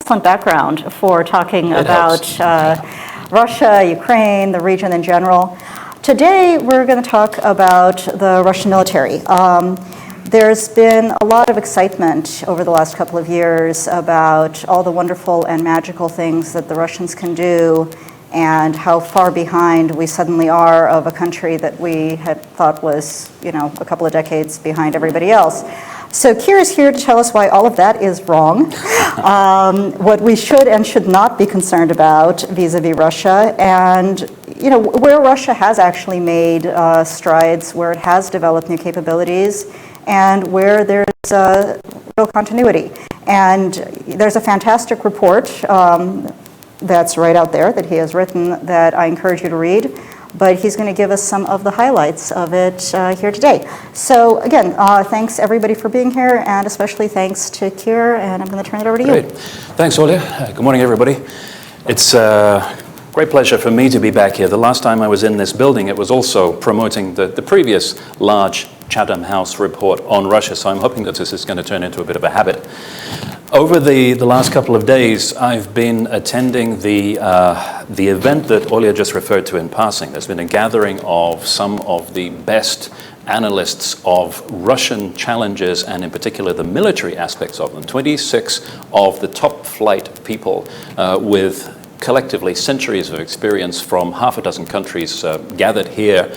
excellent background for talking about Russia, Ukraine, the region in general. Today, we're going to talk about the Russian military. There's been a lot of excitement over the last couple of years about all the wonderful and magical things that the Russians can do and how far behind we suddenly are of a country that we had thought was, a couple of decades behind everybody else. So Keir is here to tell us why all of that is wrong, what we should and should not be concerned about vis-a-vis Russia, and where Russia has actually made strides, where it has developed new capabilities, and where there's real continuity. And there's a fantastic report that's right out there that he has written that I encourage you to read. But he's going to give us some of the highlights of it here today. So again, thanks everybody for being here, and especially thanks to Keir, and I'm going to turn it over to you. Great. Thanks, Olia. Good morning, everybody. It's a great pleasure for me to be back here. The last time I was in this building, it was also promoting the previous large Chatham House report on Russia, so I'm hoping that this is going to turn into a bit of a habit. Over the last couple of days, I've been attending the event that Olia just referred to in passing. There's been a gathering of some of the best analysts of Russian challenges, and in particular the military aspects of them. 26 of the top flight people with collectively centuries of experience from half a dozen countries gathered here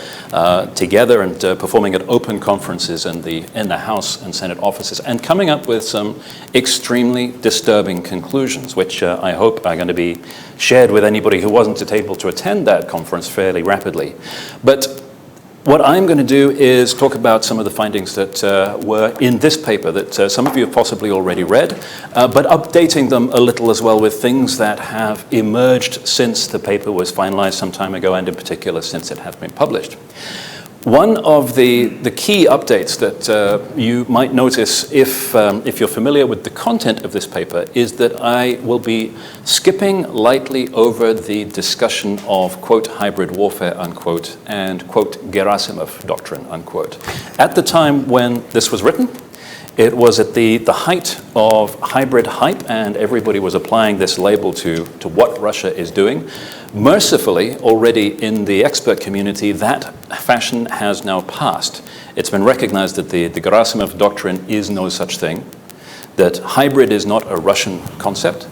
together and performing at open conferences in the House and Senate offices, and coming up with some extremely disturbing conclusions, which I hope are going to be shared with anybody who wasn't able to attend that conference fairly rapidly. But what I'm going to do is talk about some of the findings that were in this paper that some of you have possibly already read, but updating them a little as well with things that have emerged since the paper was finalized some time ago, and in particular since it has been published. One of the key updates that you might notice if you're familiar with the content of this paper is that I will be skipping lightly over the discussion of, quote, hybrid warfare, unquote, and, quote, Gerasimov doctrine, unquote. At the time when this was written, it was at the height of hybrid hype, and everybody was applying this label to what Russia is doing. Mercifully, already in the expert community, that fashion has now passed. It's been recognized that the Gerasimov doctrine is no such thing, that hybrid is not a Russian concept,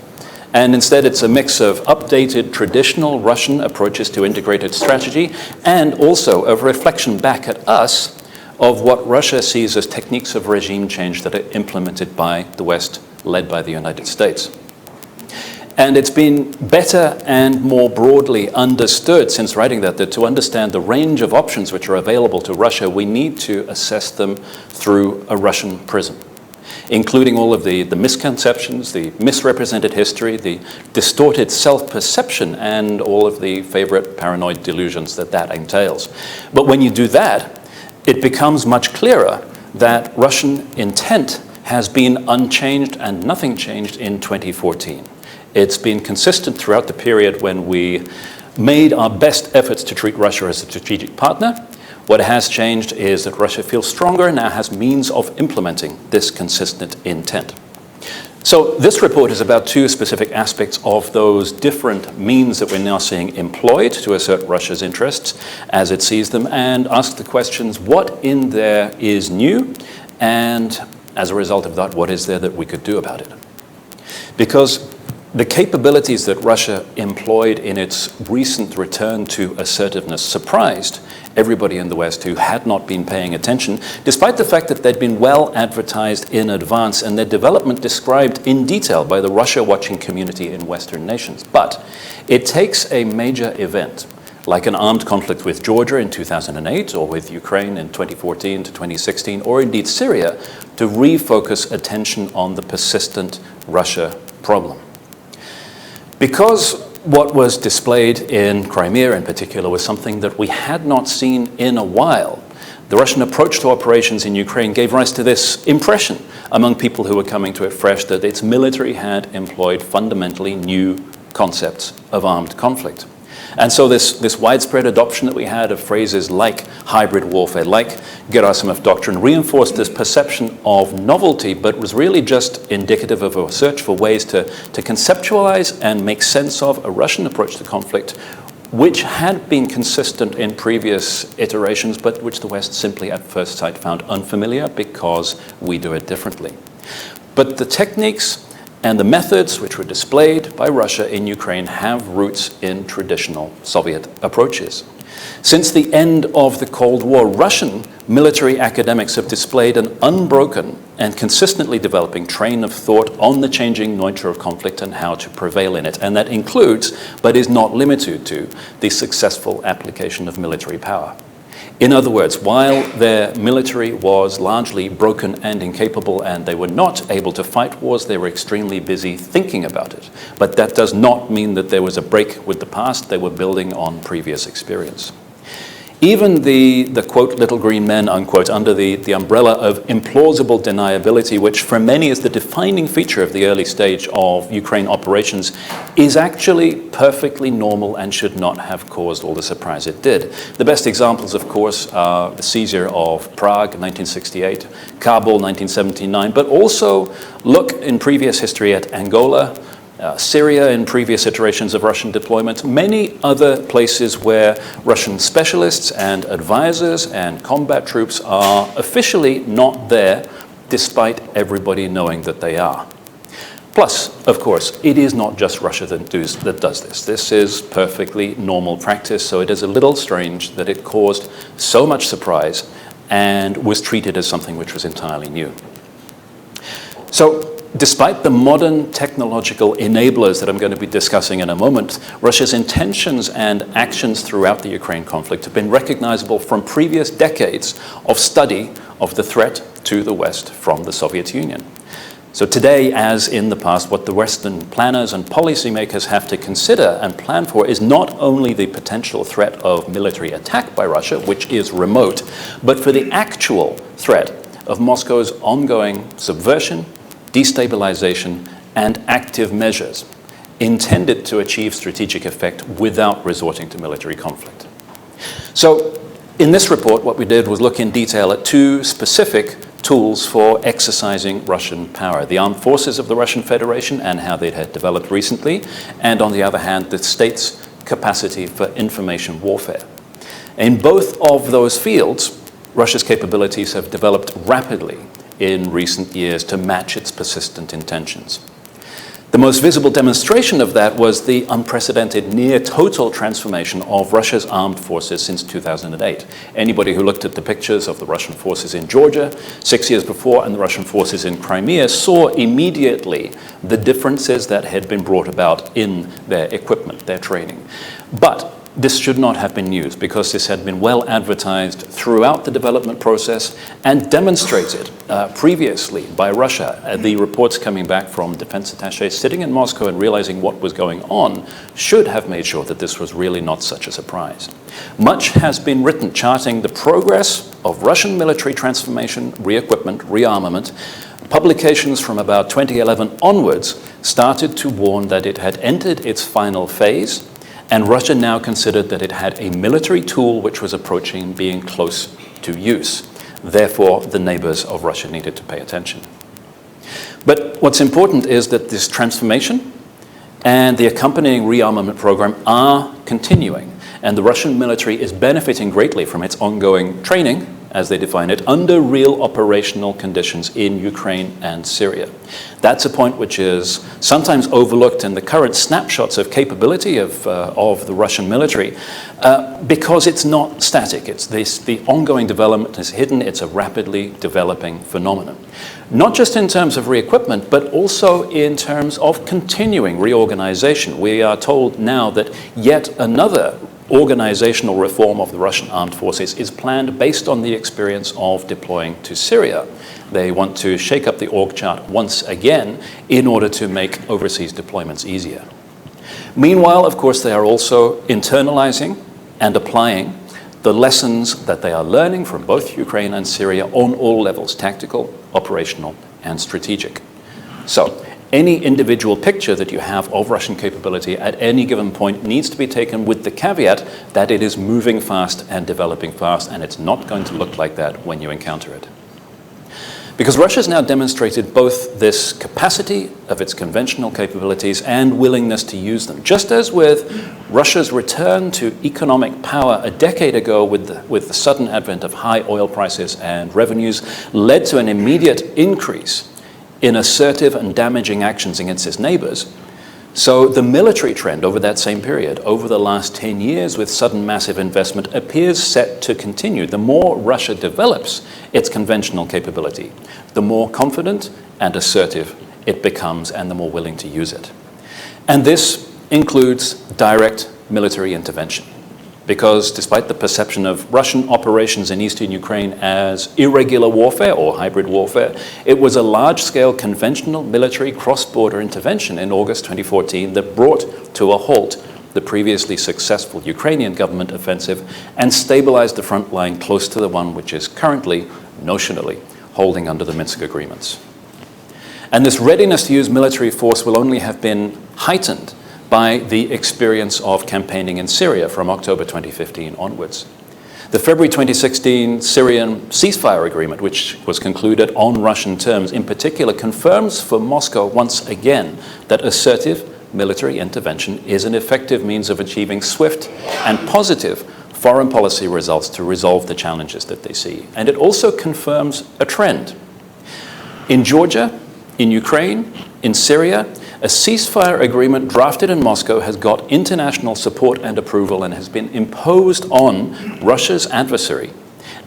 and instead it's a mix of updated traditional Russian approaches to integrated strategy, and also a reflection back at us of what Russia sees as techniques of regime change that are implemented by the West, led by the United States. And it's been better and more broadly understood since writing that to understand the range of options which are available to Russia, we need to assess them through a Russian prism, including all of the misconceptions, the misrepresented history, the distorted self-perception, and all of the favorite paranoid delusions that entails. But when you do that, it becomes much clearer that Russian intent has been unchanged and nothing changed in 2014. It's been consistent throughout the period when we made our best efforts to treat Russia as a strategic partner. What has changed is that Russia feels stronger and now has means of implementing this consistent intent. So this report is about two specific aspects of those different means that we're now seeing employed to assert Russia's interests as it sees them, and ask the questions, what in there is new, and as a result of that, what is there that we could do about it? Because the capabilities that Russia employed in its recent return to assertiveness surprised everybody in the West who had not been paying attention, despite the fact that they'd been well advertised in advance and their development described in detail by the Russia-watching community in Western nations. But it takes a major event, like an armed conflict with Georgia in 2008, or with Ukraine in 2014 to 2016, or indeed Syria, to refocus attention on the persistent Russia problem. Because what was displayed in Crimea in particular was something that we had not seen in a while, the Russian approach to operations in Ukraine gave rise to this impression among people who were coming to it fresh that its military had employed fundamentally new concepts of armed conflict. And so this widespread adoption that we had of phrases like hybrid warfare, like Gerasimov doctrine, reinforced this perception of novelty, but was really just indicative of a search for ways to conceptualize and make sense of a Russian approach to conflict, which had been consistent in previous iterations, but which the West simply at first sight found unfamiliar because we do it differently. But the techniques and the methods which were displayed by Russia in Ukraine have roots in traditional Soviet approaches. Since the end of the Cold War, Russian military academics have displayed an unbroken and consistently developing train of thought on the changing nature of conflict and how to prevail in it. And that includes, but is not limited to, the successful application of military power. In other words, while their military was largely broken and incapable and they were not able to fight wars, they were extremely busy thinking about it. But that does not mean that there was a break with the past. They were building on previous experience. Even the quote, little green men, unquote, under the umbrella of implausible deniability, which for many is the defining feature of the early stage of Ukraine operations, is actually perfectly normal and should not have caused all the surprise it did. The best examples, of course, are the seizure of Prague in 1968, Kabul 1979, but also look in previous history at Angola, Syria in previous iterations of Russian deployment, many other places where Russian specialists and advisors and combat troops are officially not there, despite everybody knowing that they are. Plus, of course, it is not just Russia that does this. This is perfectly normal practice, so it is a little strange that it caused so much surprise and was treated as something which was entirely new. So, despite the modern technological enablers that I'm going to be discussing in a moment, Russia's intentions and actions throughout the Ukraine conflict have been recognizable from previous decades of study of the threat to the West from the Soviet Union. So today, as in the past, what the Western planners and policymakers have to consider and plan for is not only the potential threat of military attack by Russia, which is remote, but for the actual threat of Moscow's ongoing subversion, destabilization, and active measures intended to achieve strategic effect without resorting to military conflict. So, in this report, what we did was look in detail at two specific tools for exercising Russian power: the armed forces of the Russian Federation and how they had developed recently, and on the other hand, the state's capacity for information warfare. In both of those fields, Russia's capabilities have developed rapidly in recent years to match its persistent intentions. The most visible demonstration of that was the unprecedented near-total transformation of Russia's armed forces since 2008. Anybody who looked at the pictures of the Russian forces in Georgia 6 years before and the Russian forces in Crimea saw immediately the differences that had been brought about in their equipment, their training. But this should not have been news, because this had been well advertised throughout the development process and demonstrated previously by Russia. The reports coming back from defense attachés sitting in Moscow and realizing what was going on should have made sure that this was really not such a surprise. Much has been written charting the progress of Russian military transformation, re-equipment, rearmament. Publications from about 2011 onwards started to warn that it had entered its final phase, and Russia now considered that it had a military tool which was approaching being close to use. Therefore, the neighbors of Russia needed to pay attention. But what's important is that this transformation and the accompanying rearmament program are continuing, and the Russian military is benefiting greatly from its ongoing training, as they define it, under real operational conditions in Ukraine and Syria. That's a point which is sometimes overlooked in the current snapshots of capability of the Russian military because it's not static. The ongoing development is hidden. It's a rapidly developing phenomenon. Not just in terms of re-equipment, but also in terms of continuing reorganization. We are told now that yet another organizational reform of the Russian armed forces is planned based on the experience of deploying to Syria. They want to shake up the org chart once again in order to make overseas deployments easier. Meanwhile, of course, they are also internalizing and applying the lessons that they are learning from both Ukraine and Syria on all levels: tactical, operational, and strategic. So, Any individual picture that you have of Russian capability at any given point needs to be taken with the caveat that it is moving fast and developing fast, and it's not going to look like that when you encounter it. Because Russia's now demonstrated both this capacity of its conventional capabilities and willingness to use them. Just as with Russia's return to economic power a decade ago with the sudden advent of high oil prices and revenues led to an immediate increase in assertive and damaging actions against its neighbors. So the military trend over that same period, over the last 10 years with sudden massive investment, appears set to continue. The more Russia develops its conventional capability, the more confident and assertive it becomes and the more willing to use it. And this includes direct military intervention. Because despite the perception of Russian operations in eastern Ukraine as irregular warfare or hybrid warfare, it was a large-scale conventional military cross-border intervention in August 2014 that brought to a halt the previously successful Ukrainian government offensive and stabilized the front line close to the one which is currently, notionally, holding under the Minsk agreements. And this readiness to use military force will only have been heightened by the experience of campaigning in Syria from October 2015 onwards. The February 2016 Syrian ceasefire agreement, which was concluded on Russian terms, in particular confirms for Moscow once again that assertive military intervention is an effective means of achieving swift and positive foreign policy results to resolve the challenges that they see. And it also confirms a trend. In Georgia, in Ukraine, in Syria, a ceasefire agreement drafted in Moscow has got international support and approval and has been imposed on Russia's adversary.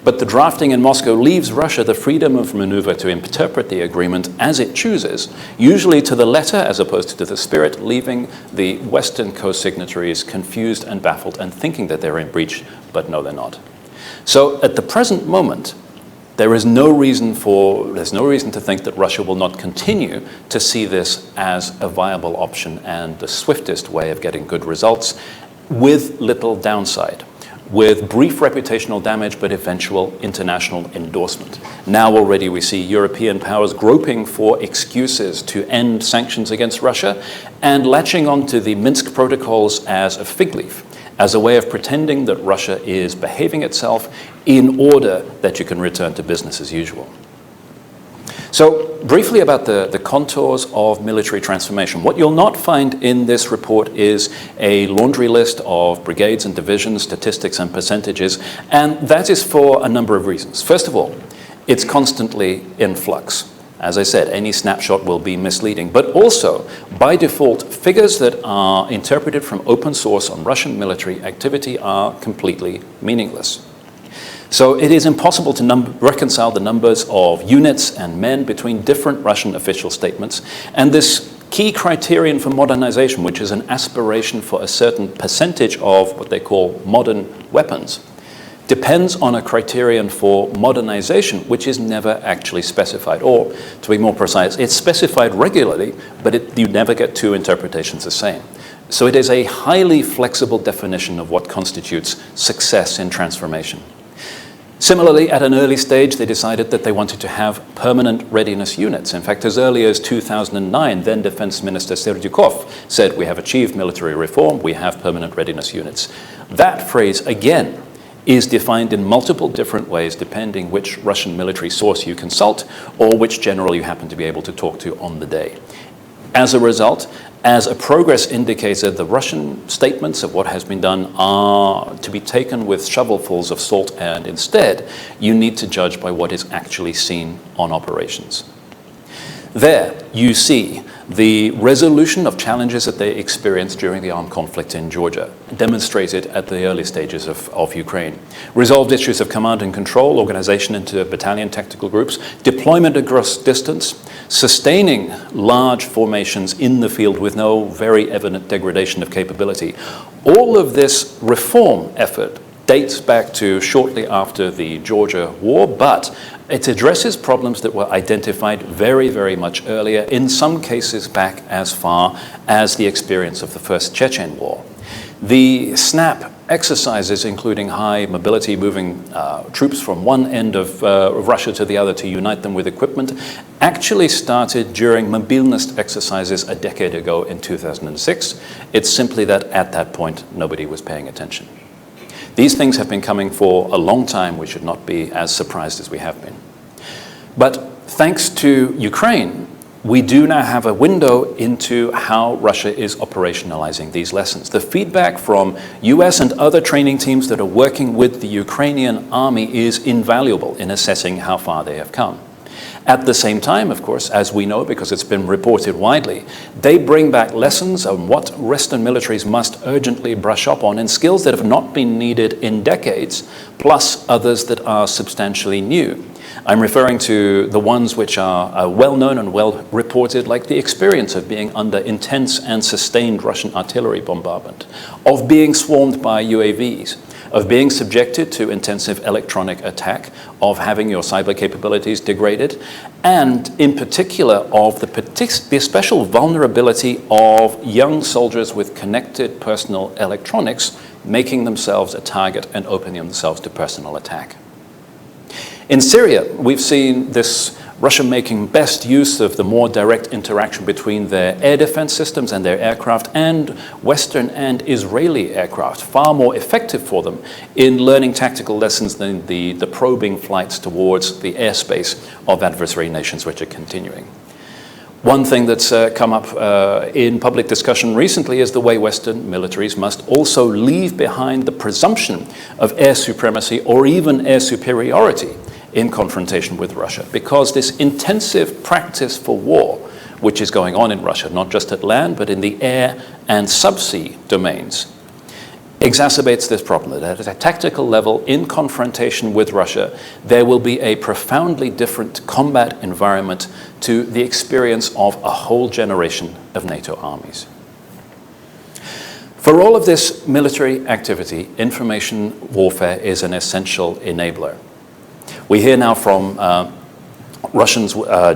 But the drafting in Moscow leaves Russia the freedom of maneuver to interpret the agreement as it chooses, usually to the letter as opposed to the spirit, leaving the Western co-signatories confused and baffled and thinking that they're in breach, but no, they're not. So at the present moment, there's no reason to think that Russia will not continue to see this as a viable option and the swiftest way of getting good results with little downside, with brief reputational damage but eventual international endorsement. Now already we see European powers groping for excuses to end sanctions against Russia and latching onto the Minsk protocols as a fig leaf, as a way of pretending that Russia is behaving itself in order that you can return to business as usual. So briefly about the contours of military transformation. What you'll not find in this report is a laundry list of brigades and divisions, statistics and percentages, and that is for a number of reasons. First of all, it's constantly in flux. As I said, any snapshot will be misleading, but also, by default, figures that are interpreted from open source on Russian military activity are completely meaningless. So it is impossible to reconcile the numbers of units and men between different Russian official statements, and this key criterion for modernization, which is an aspiration for a certain percentage of what they call modern weapons, depends on a criterion for modernization, which is never actually specified. Or, to be more precise, it's specified regularly, but you never get two interpretations the same. So it is a highly flexible definition of what constitutes success in transformation. Similarly, at an early stage, they decided that they wanted to have permanent readiness units. In fact, as early as 2009, then Defense Minister Serdyukov said, "We have achieved military reform, we have permanent readiness units." That phrase, again, is defined in multiple different ways depending which Russian military source you consult or which general you happen to be able to talk to on the day. As a result, as a progress indicator, the Russian statements of what has been done are to be taken with shovelfuls of salt, and instead you need to judge by what is actually seen on operations. There you see the resolution of challenges that they experienced during the armed conflict in Georgia, demonstrated at the early stages of Ukraine. Resolved issues of command and control, organization into battalion tactical groups, deployment across distance, sustaining large formations in the field with no very evident degradation of capability. All of this reform effort dates back to shortly after the Georgia war, but it addresses problems that were identified very, very much earlier, in some cases back as far as the experience of the First Chechen War. The snap exercises, including high mobility, moving troops from one end of Russia to the other to unite them with equipment, actually started during mobilnost exercises a decade ago in 2006. It's simply that at that point, nobody was paying attention. These things have been coming for a long time. We should not be as surprised as we have been. But thanks to Ukraine, we do now have a window into how Russia is operationalizing these lessons. The feedback from US and other training teams that are working with the Ukrainian army is invaluable in assessing how far they have come. At the same time, of course, as we know, because it's been reported widely, they bring back lessons on what Western militaries must urgently brush up on and skills that have not been needed in decades, plus others that are substantially new. I'm referring to the ones which are well-known and well-reported, like the experience of being under intense and sustained Russian artillery bombardment, of being swarmed by UAVs, of being subjected to intensive electronic attack, of having your cyber capabilities degraded, and in particular of the special vulnerability of young soldiers with connected personal electronics making themselves a target and opening themselves to personal attack. In Syria, we've seen this Russia making best use of the more direct interaction between their air defense systems and their aircraft and Western and Israeli aircraft, far more effective for them in learning tactical lessons than the probing flights towards the airspace of adversary nations, which are continuing. One thing that's come up in public discussion recently is the way Western militaries must also leave behind the presumption of air supremacy or even air superiority in confrontation with Russia, because this intensive practice for war, which is going on in Russia, not just at land, but in the air and subsea domains, exacerbates this problem. That at a tactical level, in confrontation with Russia, there will be a profoundly different combat environment to the experience of a whole generation of NATO armies. For all of this military activity, information warfare is an essential enabler. We hear now from Russian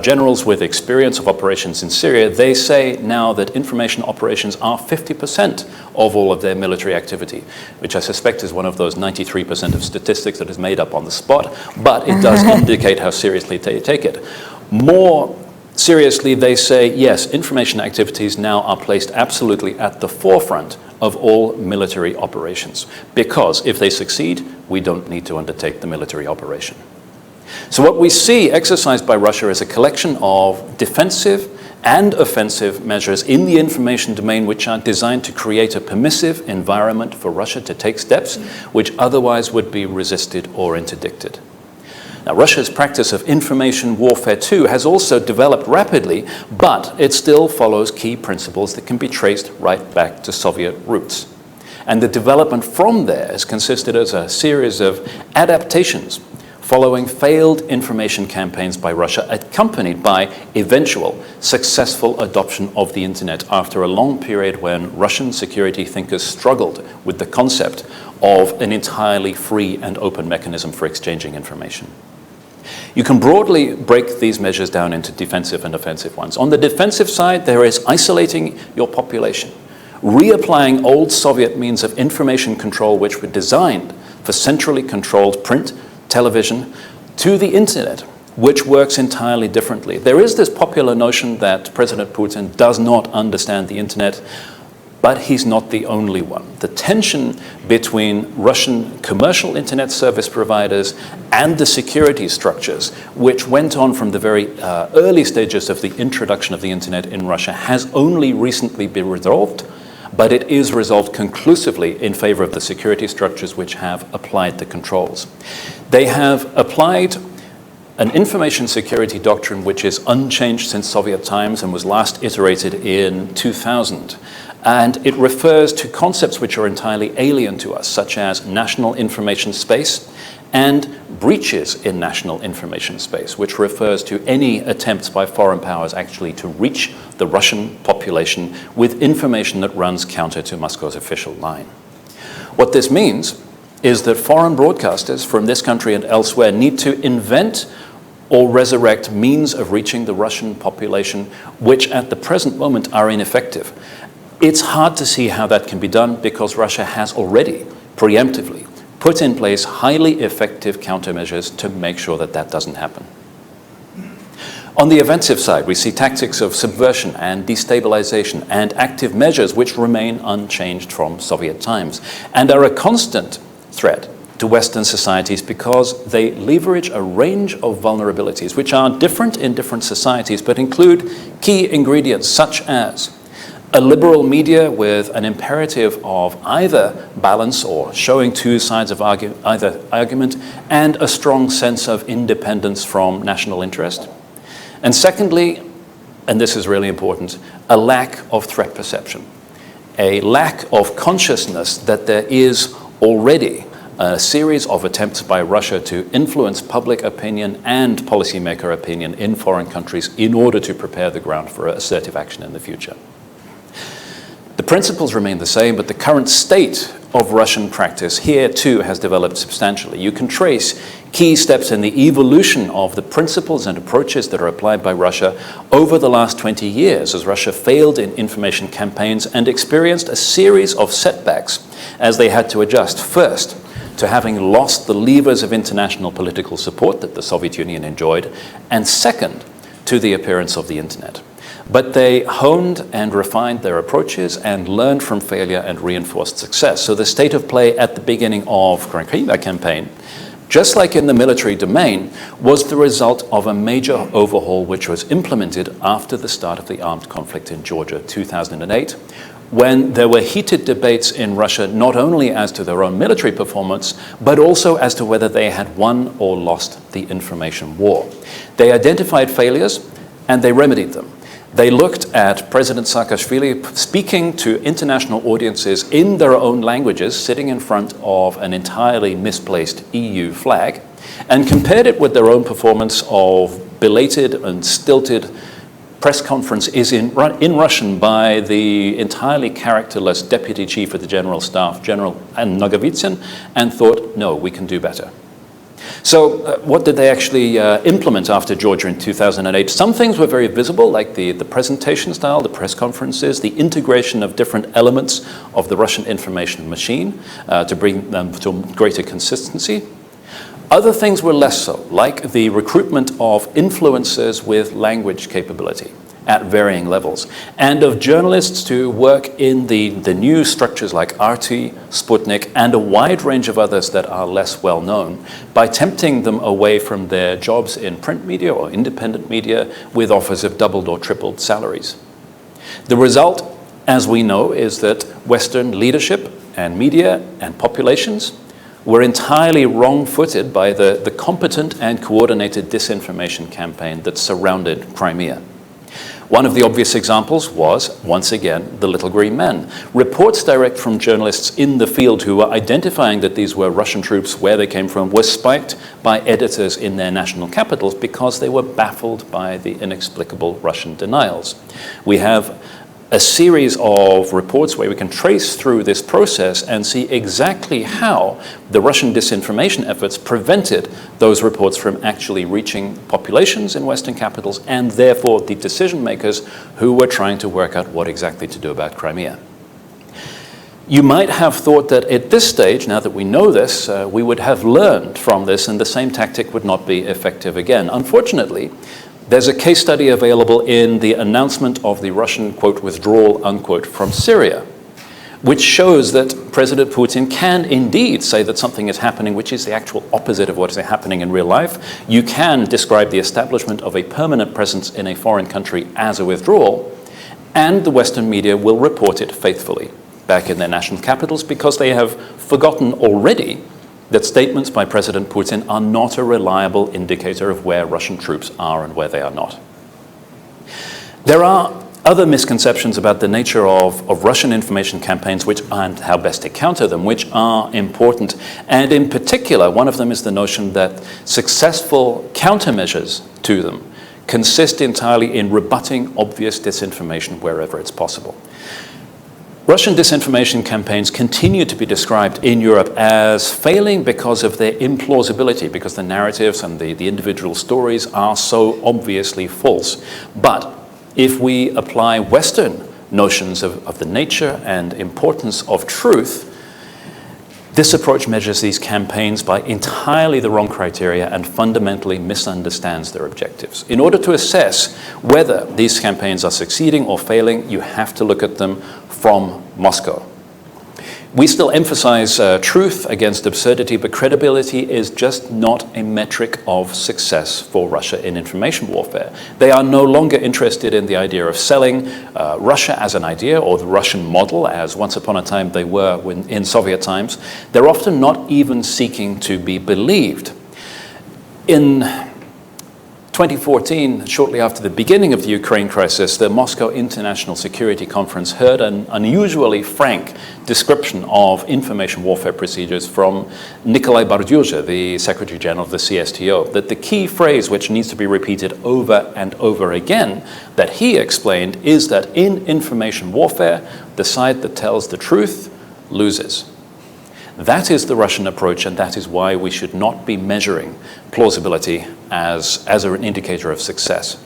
generals with experience of operations in Syria. They say now that information operations are 50% of all of their military activity, which I suspect is one of those 93% of statistics that is made up on the spot, but it does indicate how seriously they take it. More seriously, they say, yes, information activities now are placed absolutely at the forefront of all military operations, because if they succeed, we don't need to undertake the military operation. So what we see exercised by Russia is a collection of defensive and offensive measures in the information domain which are designed to create a permissive environment for Russia to take steps which otherwise would be resisted or interdicted. Now, Russia's practice of information warfare too has also developed rapidly, but it still follows key principles that can be traced right back to Soviet roots. And the development from there has consisted of a series of adaptations following failed information campaigns by Russia, accompanied by eventual successful adoption of the internet after a long period when Russian security thinkers struggled with the concept of an entirely free and open mechanism for exchanging information. You can broadly break these measures down into defensive and offensive ones. On the defensive side, there is isolating your population, reapplying old Soviet means of information control which were designed for centrally controlled print, television, to the internet, which works entirely differently. There is this popular notion that President Putin does not understand the internet, but he's not the only one. The tension between Russian commercial internet service providers and the security structures, which went on from the very early stages of the introduction of the internet in Russia, has only recently been resolved, but it is resolved conclusively in favor of the security structures which have applied the controls. They have applied an information security doctrine which is unchanged since Soviet times and was last iterated in 2000. And it refers to concepts which are entirely alien to us, such as national information space and breaches in national information space, which refers to any attempts by foreign powers actually to reach the Russian population with information that runs counter to Moscow's official line. What this means is that foreign broadcasters from this country and elsewhere need to invent or resurrect means of reaching the Russian population, which at the present moment are ineffective. It's hard to see how that can be done because Russia has already preemptively put in place highly effective countermeasures to make sure that that doesn't happen. On the offensive side, we see tactics of subversion and destabilization and active measures which remain unchanged from Soviet times and are a constant threat to Western societies because they leverage a range of vulnerabilities which are different in different societies but include key ingredients such as a liberal media with an imperative of either balance or showing two sides of either argument, and a strong sense of independence from national interest. And secondly, and this is really important, a lack of threat perception, a lack of consciousness that there is already a series of attempts by Russia to influence public opinion and policymaker opinion in foreign countries in order to prepare the ground for assertive action in the future. The principles remain the same, but the current state of Russian practice here too has developed substantially. You can trace key steps in the evolution of the principles and approaches that are applied by Russia over the last 20 years as Russia failed in information campaigns and experienced a series of setbacks as they had to adjust, first, to having lost the levers of international political support that the Soviet Union enjoyed, and second, to the appearance of the internet. But they honed and refined their approaches and learned from failure and reinforced success. So the state of play at the beginning of the Crimea campaign, just like in the military domain, was the result of a major overhaul which was implemented after the start of the armed conflict in Georgia 2008, when there were heated debates in Russia not only as to their own military performance, but also as to whether they had won or lost the information war. They identified failures and they remedied them. They looked at President Saakashvili speaking to international audiences in their own languages, sitting in front of an entirely misplaced EU flag, and compared it with their own performance of belated and stilted press conferences in Russian by the entirely characterless Deputy Chief of the General Staff, General Nogovitsyn, and thought, no, we can do better. So what did they actually implement after Georgia in 2008? Some things were very visible, like the presentation style, the press conferences, the integration of different elements of the Russian information machine to bring them to greater consistency. Other things were less so, like the recruitment of influencers with language capability at varying levels, and of journalists to work in the new structures like RT, Sputnik, and a wide range of others that are less well known, by tempting them away from their jobs in print media or independent media with offers of doubled or tripled salaries. The result, as we know, is that Western leadership and media and populations were entirely wrong-footed by the competent and coordinated disinformation campaign that surrounded Crimea. One of the obvious examples was, once again, the Little Green Men. Reports direct from journalists in the field who were identifying that these were Russian troops, where they came from, were spiked by editors in their national capitals because they were baffled by the inexplicable Russian denials. We have a series of reports where we can trace through this process and see exactly how the Russian disinformation efforts prevented those reports from actually reaching populations in Western capitals and therefore the decision makers who were trying to work out what exactly to do about Crimea. You might have thought that at this stage, now that we know this, we would have learned from this and the same tactic would not be effective again. Unfortunately, there's a case study available in the announcement of the Russian, quote, withdrawal, unquote, from Syria, which shows that President Putin can indeed say that something is happening, which is the actual opposite of what is happening in real life. You can describe the establishment of a permanent presence in a foreign country as a withdrawal, and the Western media will report it faithfully back in their national capitals because they have forgotten already that statements by President Putin are not a reliable indicator of where Russian troops are and where they are not. There are other misconceptions about the nature of Russian information campaigns and how best to counter them, which are important. And in particular, one of them is the notion that successful countermeasures to them consist entirely in rebutting obvious disinformation wherever it's possible. Russian disinformation campaigns continue to be described in Europe as failing because of their implausibility, because the narratives and the individual stories are so obviously false. But if we apply Western notions of the nature and importance of truth, This approach measures these campaigns by entirely the wrong criteria and fundamentally misunderstands their objectives. In order to assess whether these campaigns are succeeding or failing, you have to look at them from Moscow. We still emphasize truth against absurdity, but credibility is just not a metric of success for Russia in information warfare. They are no longer interested in the idea of selling Russia as an idea or the Russian model, as once upon a time they were in Soviet times. They're often not even seeking to be believed. In 2014, shortly after the beginning of the Ukraine crisis, the Moscow International Security Conference heard an unusually frank description of information warfare procedures from Nikolai Bardyuzha, the Secretary General of the CSTO, that the key phrase which needs to be repeated over and over again that he explained is that in information warfare, the side that tells the truth loses. That is the Russian approach, and that is why we should not be measuring plausibility as an indicator of success.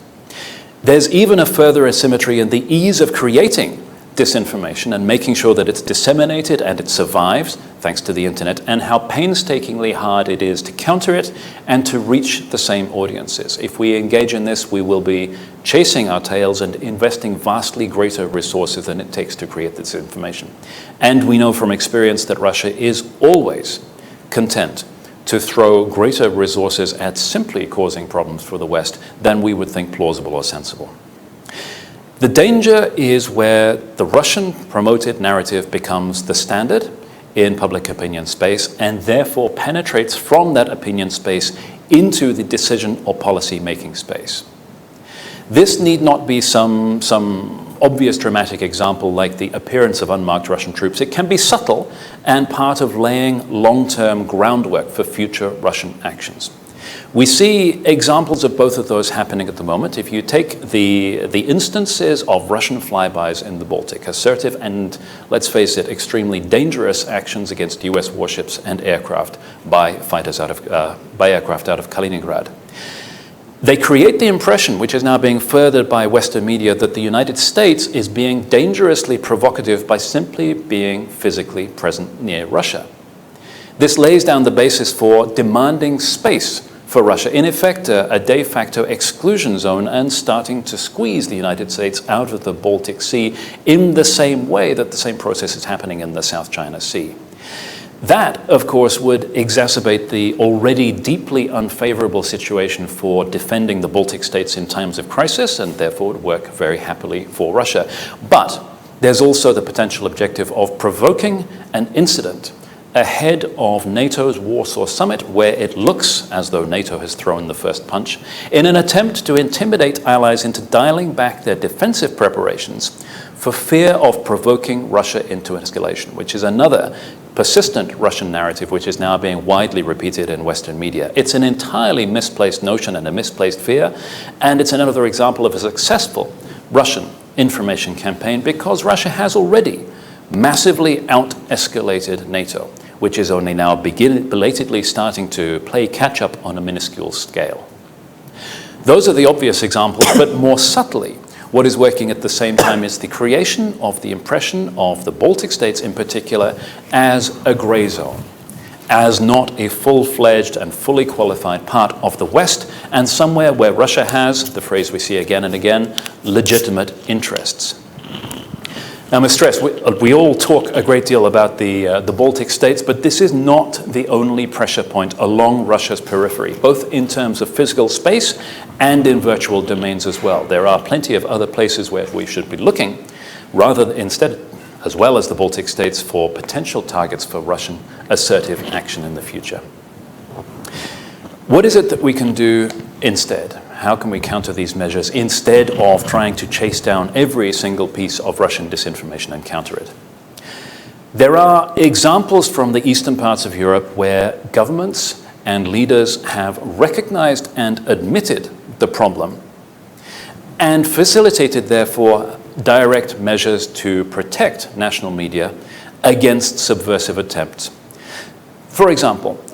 There's even a further asymmetry in the ease of creating disinformation and making sure that it's disseminated and it survives, thanks to the internet, and how painstakingly hard it is to counter it and to reach the same audiences. If we engage in this, we will be chasing our tails and investing vastly greater resources than it takes to create this information. And we know from experience that Russia is always content to throw greater resources at simply causing problems for the West than we would think plausible or sensible. The danger is where the Russian promoted narrative becomes the standard in public opinion space and therefore penetrates from that opinion space into the decision or policy making space. This need not be some obvious dramatic example like the appearance of unmarked Russian troops. It can be subtle and part of laying long-term groundwork for future Russian actions. We see examples of both of those happening at the moment. If you take the instances of Russian flybys in the Baltic, assertive and, let's face it, extremely dangerous actions against US warships and aircraft by aircraft out of Kaliningrad. They create the impression, which is now being furthered by Western media, that the United States is being dangerously provocative by simply being physically present near Russia. This lays down the basis for demanding space for Russia, in effect a de facto exclusion zone, and starting to squeeze the United States out of the Baltic Sea in the same way that the same process is happening in the South China Sea. That, of course, would exacerbate the already deeply unfavorable situation for defending the Baltic states in times of crisis, and therefore would work very happily for Russia. But there's also the potential objective of provoking an incident ahead of NATO's Warsaw Summit, where it looks as though NATO has thrown the first punch, in an attempt to intimidate allies into dialing back their defensive preparations for fear of provoking Russia into escalation, which is another persistent Russian narrative which is now being widely repeated in Western media. It's an entirely misplaced notion and a misplaced fear, and it's another example of a successful Russian information campaign because Russia has already massively out-escalated NATO, which is only now belatedly starting to play catch-up on a minuscule scale. Those are the obvious examples, but more subtly, what is working at the same time is the creation of the impression of the Baltic states in particular as a gray zone, as not a full-fledged and fully qualified part of the West, and somewhere where Russia has, the phrase we see again and again, legitimate interests. Now, I must stress, we all talk a great deal about the Baltic states, but this is not the only pressure point along Russia's periphery, both in terms of physical space and in virtual domains as well. There are plenty of other places where we should be looking, instead, as well as the Baltic states, for potential targets for Russian assertive action in the future. What is it that we can do instead? How can we counter these measures instead of trying to chase down every single piece of Russian disinformation and counter it? There are examples from the eastern parts of Europe where governments and leaders have recognized and admitted the problem and facilitated, therefore, direct measures to protect national media against subversive attempts. For example,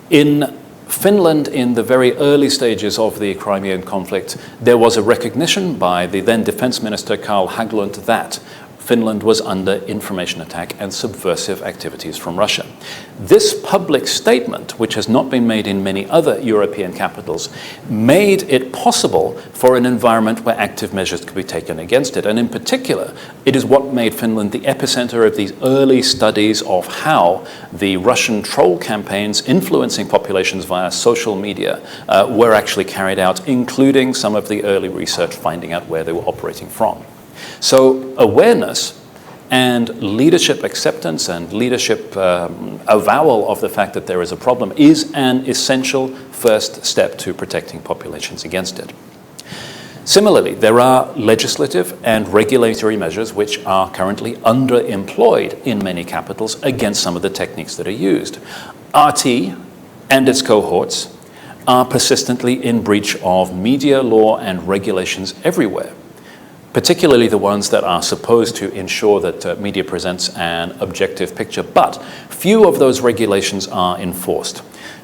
in Finland, in the very early stages of the Crimean conflict, there was a recognition by the then Defense Minister Carl Haglund that Finland was under information attack and subversive activities from Russia. This public statement, which has not been made in many other European capitals, made it possible for an environment where active measures could be taken against it. And in particular, it is what made Finland the epicenter of these early studies of how the Russian troll campaigns influencing populations via social media were actually carried out, including some of the early research finding out where they were operating from. So awareness and leadership acceptance and leadership avowal of the fact that there is a problem is an essential first step to protecting populations against it. Similarly, there are legislative and regulatory measures which are currently underemployed in many capitals against some of the techniques that are used. RT and its cohorts are persistently in breach of media law and regulations everywhere, particularly the ones that are supposed to ensure that media presents an objective picture, but few of those regulations are enforced,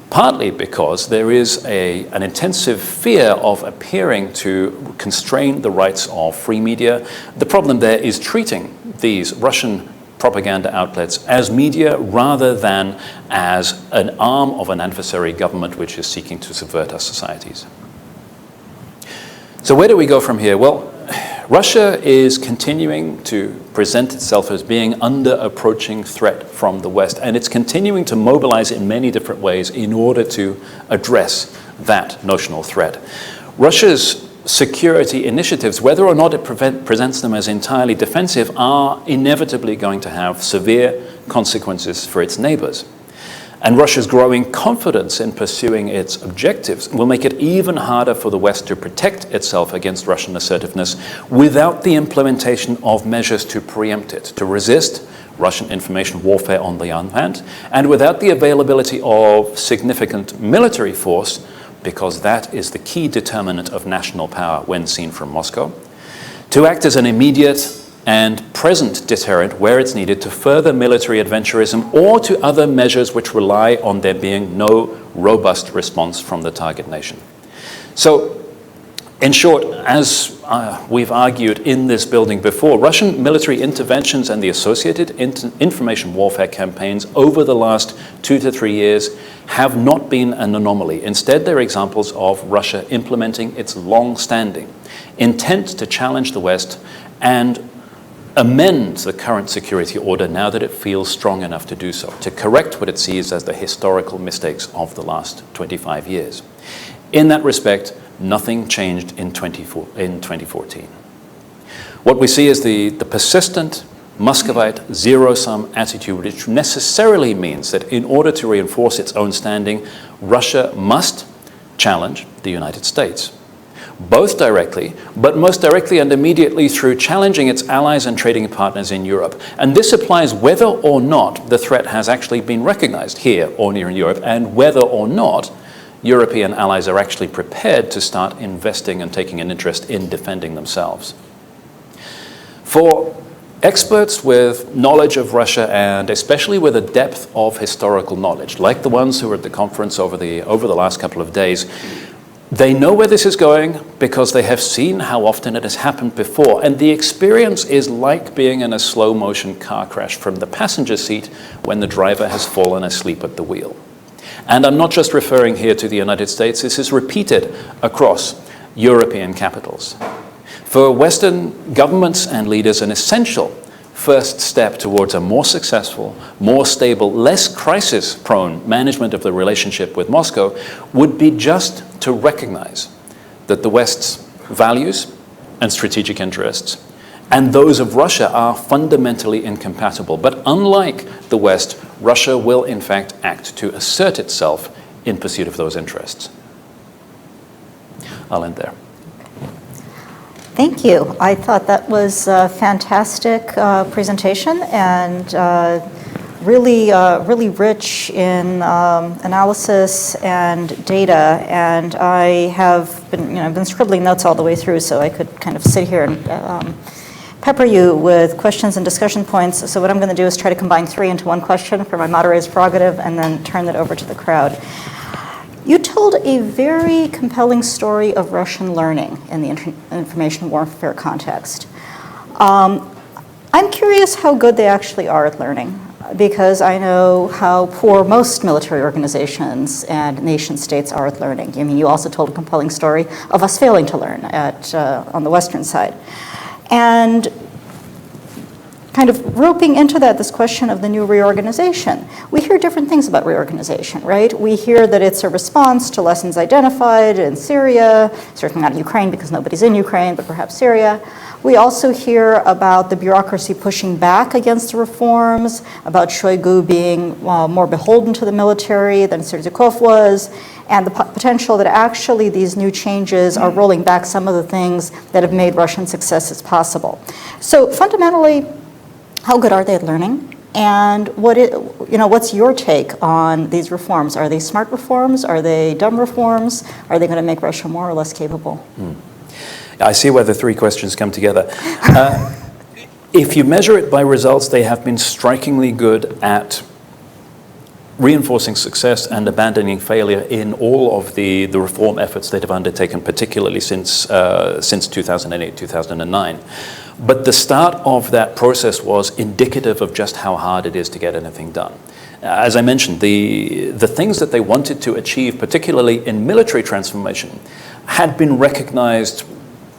partly because there is an intensive fear of appearing to constrain the rights of free media. The problem there is treating these Russian propaganda outlets as media rather than as an arm of an adversary government which is seeking to subvert our societies. So where do we go from here? Well, Russia is continuing to present itself as being under approaching threat from the West, and it's continuing to mobilize in many different ways in order to address that notional threat. Russia's security initiatives, whether or not it presents them as entirely defensive, are inevitably going to have severe consequences for its neighbors. And Russia's growing confidence in pursuing its objectives will make it even harder for the West to protect itself against Russian assertiveness without the implementation of measures to preempt it, to resist Russian information warfare on the one hand, and without the availability of significant military force, because that is the key determinant of national power when seen from Moscow, to act as an immediate and present deterrent where it's needed to further military adventurism or to other measures which rely on there being no robust response from the target nation. So, in short, as we've argued in this building before, Russian military interventions and the associated information warfare campaigns over the last 2 to 3 years have not been an anomaly. Instead, they're examples of Russia implementing its long-standing intent to challenge the West and amend the current security order now that it feels strong enough to do so, to correct what it sees as the historical mistakes of the last 25 years. In that respect, nothing changed in 2014. What we see is the persistent Muscovite zero-sum attitude, which necessarily means that in order to reinforce its own standing, Russia must challenge the United States, both directly, but most directly and immediately through challenging its allies and trading partners in Europe. And this applies whether or not the threat has actually been recognized here or near in Europe, and whether or not European allies are actually prepared to start investing and taking an interest in defending themselves. For experts with knowledge of Russia, and especially with a depth of historical knowledge, like the ones who were at the conference over the last couple of days, they know where this is going because they have seen how often it has happened before. And the experience is like being in a slow-motion car crash from the passenger seat when the driver has fallen asleep at the wheel. And I'm not just referring here to the United States. This is repeated across European capitals. For Western governments and leaders, an essential first step towards a more successful, more stable, less crisis-prone management of the relationship with Moscow would be just to recognize that the West's values and strategic interests and those of Russia are fundamentally incompatible. But unlike the West, Russia will in fact act to assert itself in pursuit of those interests. I'll end there. Thank you. I thought that was a fantastic presentation and really rich in analysis and data. And I have been scribbling notes all the way through, so I could kind of sit here and pepper you with questions and discussion points. So what I'm going to do is try to combine 3 into 1 question for my moderator's prerogative, and then turn that over to the crowd. You told a very compelling story of Russian learning in the information warfare context. I'm I'm curious how good they actually are at learning, because I know how poor most military organizations and nation states are at learning. I mean, you also told a compelling story of us failing to learn on the Western side. And kind of roping into that, this question of the new reorganization. We hear different things about reorganization, right? We hear that it's a response to lessons identified in Syria, certainly not Ukraine because nobody's in Ukraine, but perhaps Syria. We also hear about the bureaucracy pushing back against the reforms, about Shoigu being more beholden to the military than Syrzhikov was, and the potential that actually these new changes are rolling back some of the things that have made Russian successes possible. So fundamentally, how good are they at learning? And what's your take on these reforms? Are they smart reforms? Are they dumb reforms? Are they going to make Russia more or less capable? I see where the three questions come together. If you measure it by results, they have been strikingly good at reinforcing success and abandoning failure in all of the reform efforts they have undertaken, particularly since 2008, 2009. But the start of that process was indicative of just how hard it is to get anything done. As I mentioned, the things that they wanted to achieve, particularly in military transformation, had been recognized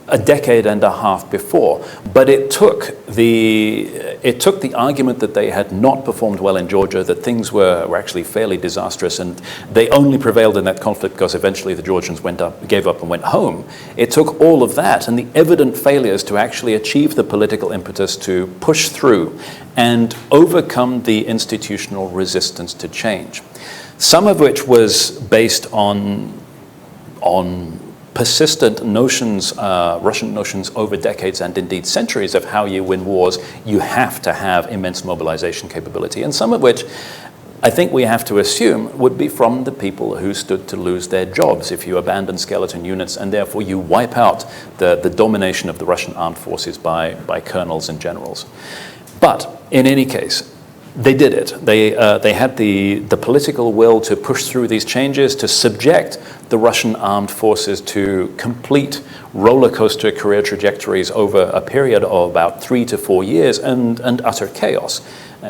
a decade and a half before, but it took the argument that they had not performed well in Georgia, that things were actually fairly disastrous, and they only prevailed in that conflict because eventually the Georgians gave up and went home. It took all of that and the evident failures to actually achieve the political impetus to push through and overcome the institutional resistance to change. Some of which was based on persistent notions, Russian notions over decades and indeed centuries of how you win wars. You have to have immense mobilization capability, and some of which I think we have to assume would be from the people who stood to lose their jobs if you abandon skeleton units and therefore you wipe out the domination of the Russian armed forces by colonels and generals. But in any case, they did it. They had the political will to push through these changes, to subject the Russian armed forces to complete roller coaster career trajectories over a period of about 3 to 4 years and utter chaos.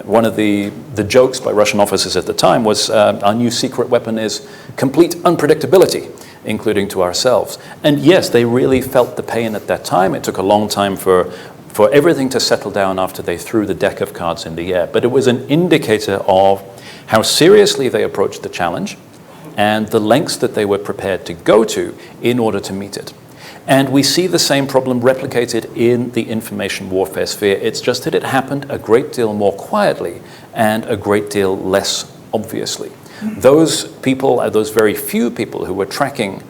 One of the jokes by Russian officers at the time was our new secret weapon is complete unpredictability, including to ourselves. And yes, they really felt the pain at that time. It took a long time for everything to settle down after they threw the deck of cards in the air. But it was an indicator of how seriously they approached the challenge and the lengths that they were prepared to go to in order to meet it. And we see the same problem replicated in the information warfare sphere. It's just that it happened a great deal more quietly and a great deal less obviously. Those people, those very few people who were tracking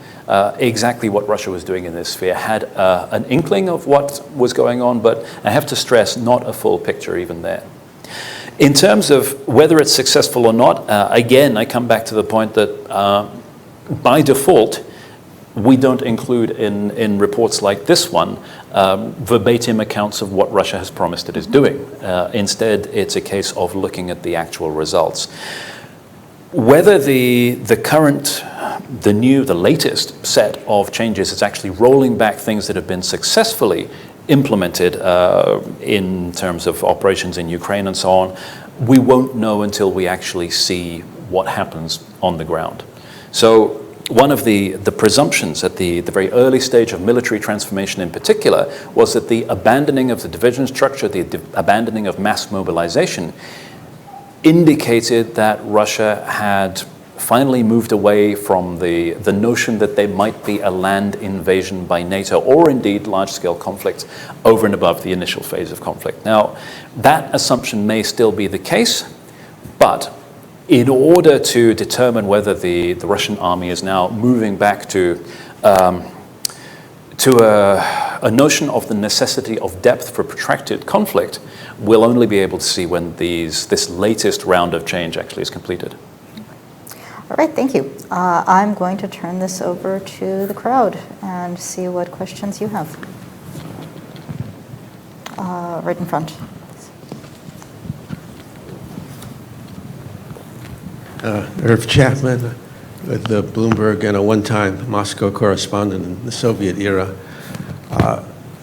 exactly what Russia was doing in this sphere had an inkling of what was going on, but I have to stress, not a full picture even there. In terms of whether it's successful or not, again, I come back to the point that by default, we don't include in reports like this one verbatim accounts of what Russia has promised it is doing. Instead, it's a case of looking at the actual results. Whether the latest set of changes is actually rolling back things that have been successfully implemented in terms of operations in Ukraine and so on, we won't know until we actually see what happens on the ground. So one of the presumptions at the very early stage of military transformation in particular was that the abandoning of the division structure, the abandoning of mass mobilization, indicated that Russia had finally moved away from the notion that there might be a land invasion by NATO or indeed large-scale conflict over and above the initial phase of conflict. Now, that assumption may still be the case, but in order to determine whether the Russian army is now moving back to a notion of the necessity of depth for protracted conflict, we'll only be able to see when this latest round of change actually is completed. All right, thank you. I'm going to turn this over to the crowd and see what questions you have. Right in front. Irv Chapman with Bloomberg and a one-time Moscow correspondent in the Soviet era.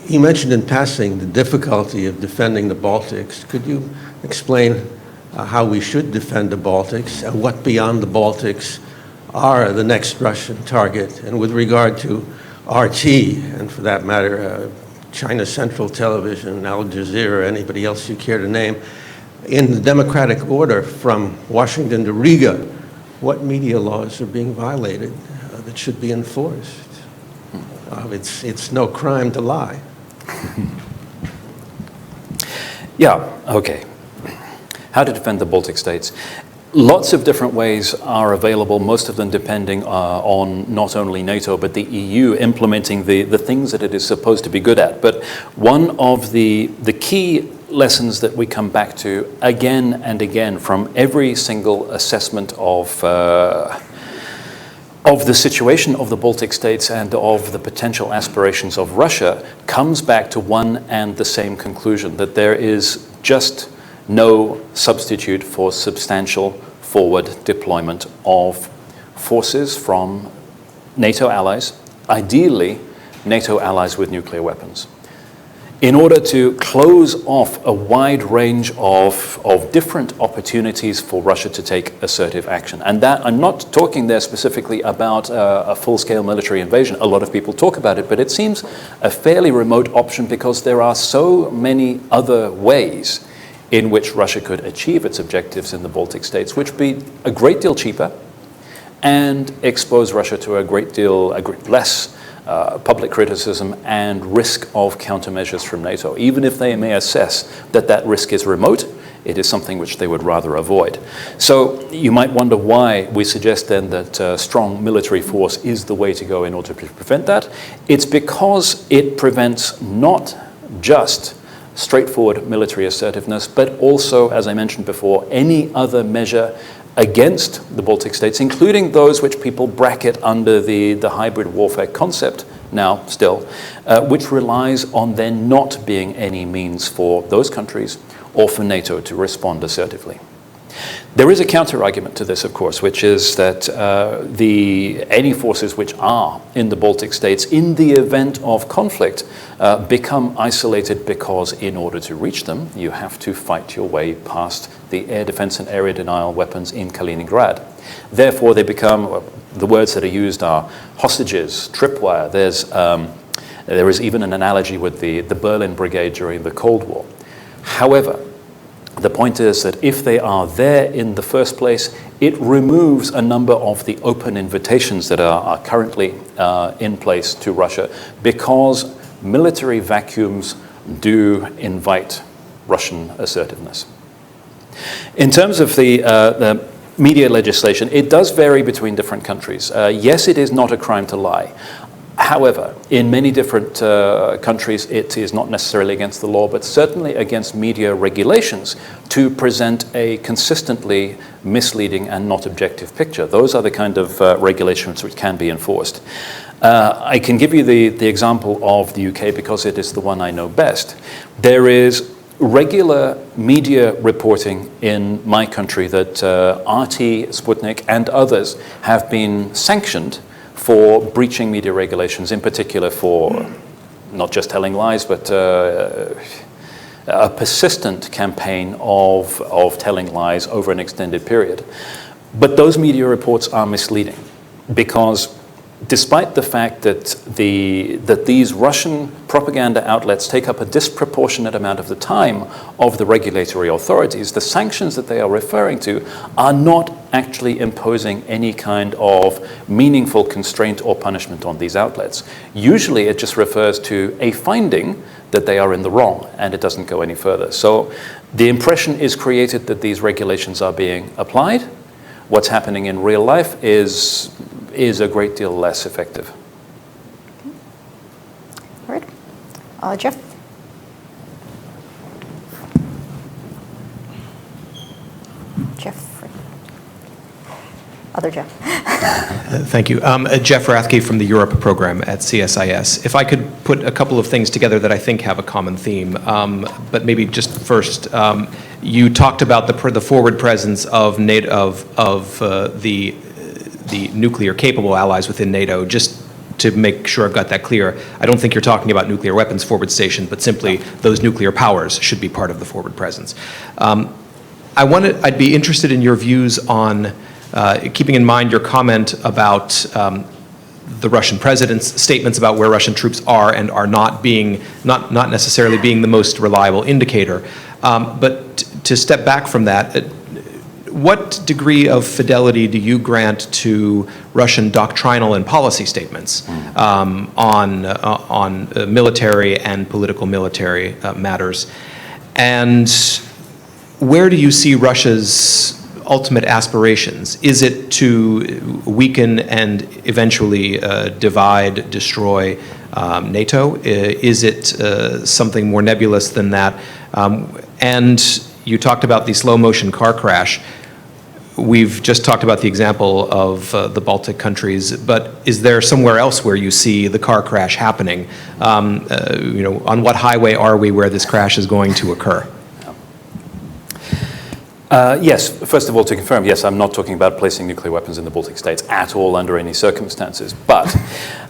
You mentioned in passing the difficulty of defending the Baltics. Could you explain how we should defend the Baltics and what beyond the Baltics are the next Russian target? And with regard to RT, and for that matter, China Central Television, Al Jazeera, anybody else you care to name, in the democratic order from Washington to Riga, what media laws are being violated that should be enforced? It's no crime to lie. Yeah, okay. How to defend the Baltic states. Lots of different ways are available, most of them depending on not only NATO, but the EU implementing the things that it is supposed to be good at. But one of the key lessons that we come back to again and again from every single assessment of the situation of the Baltic states and of the potential aspirations of Russia comes back to one and the same conclusion, that there is just no substitute for substantial forward deployment of forces from NATO allies, ideally NATO allies with nuclear weapons, in order to close off a wide range of different opportunities for Russia to take assertive action. And that, I'm not talking there specifically about a full-scale military invasion. A lot of people talk about it, but it seems a fairly remote option because there are so many other ways in which Russia could achieve its objectives in the Baltic states, which would be a great deal cheaper and expose Russia to a great less public criticism and risk of countermeasures from NATO. Even if they may assess that that risk is remote, it is something which they would rather avoid. So you might wonder why we suggest then that strong military force is the way to go in order to prevent that. It's because it prevents not just straightforward military assertiveness, but also, as I mentioned before, any other measure against the Baltic states, including those which people bracket under the hybrid warfare concept now still, which relies on there not being any means for those countries or for NATO to respond assertively. There is a counter-argument to this, of course, which is that any forces which are in the Baltic states, in the event of conflict, become isolated because in order to reach them, you have to fight your way past the air defense and area denial weapons in Kaliningrad. Therefore, they become, the words that are used are hostages, tripwire. There is even an analogy with the Berlin Brigade during the Cold War. However, the point is that if they are there in the first place, it removes a number of the open invitations that are currently in place to Russia, because military vacuums do invite Russian assertiveness. In terms of the media legislation, it does vary between different countries. Yes, it is not a crime to lie. However, in many different countries, it is not necessarily against the law, but certainly against media regulations to present a consistently misleading and not objective picture. Those are the kind of regulations which can be enforced. I can give you the example of the UK because it is the one I know best. There is regular media reporting in my country that RT, Sputnik, and others have been sanctioned for breaching media regulations, in particular for not just telling lies, but a persistent campaign of telling lies over an extended period. But those media reports are misleading because despite the fact that these Russian propaganda outlets take up a disproportionate amount of the time of the regulatory authorities, the sanctions that they are referring to are not actually imposing any kind of meaningful constraint or punishment on these outlets. Usually it just refers to a finding that they are in the wrong, and it doesn't go any further. So the impression is created that these regulations are being applied. What's happening in real life is a great deal less effective. All right. Jeff? Jeff. Other Jeff. Thank you. Jeff Rathke from the Europe program at CSIS. If I could put a couple of things together that I think have a common theme, but maybe just first, you talked about the forward presence of NATO, of the nuclear capable allies within NATO. Just to make sure I've got that clear, I don't think you're talking about nuclear weapons forward station, but simply those nuclear powers should be part of the forward presence. I'd be interested in your views on, keeping in mind your comment about the Russian president's statements about where Russian troops are and are not necessarily being the most reliable indicator. But to step back from that, what degree of fidelity do you grant to Russian doctrinal and policy statements on military and political military matters? And where do you see Russia's ultimate aspirations? Is it to weaken and eventually divide, destroy NATO? Is it something more nebulous than that? And you talked about the slow motion car crash. We've just talked about the example of the Baltic countries, but is there somewhere else where you see the car crash happening? On what highway are we where this crash is going to occur? Yes, first of all, to confirm, yes, I'm not talking about placing nuclear weapons in the Baltic states at all under any circumstances. But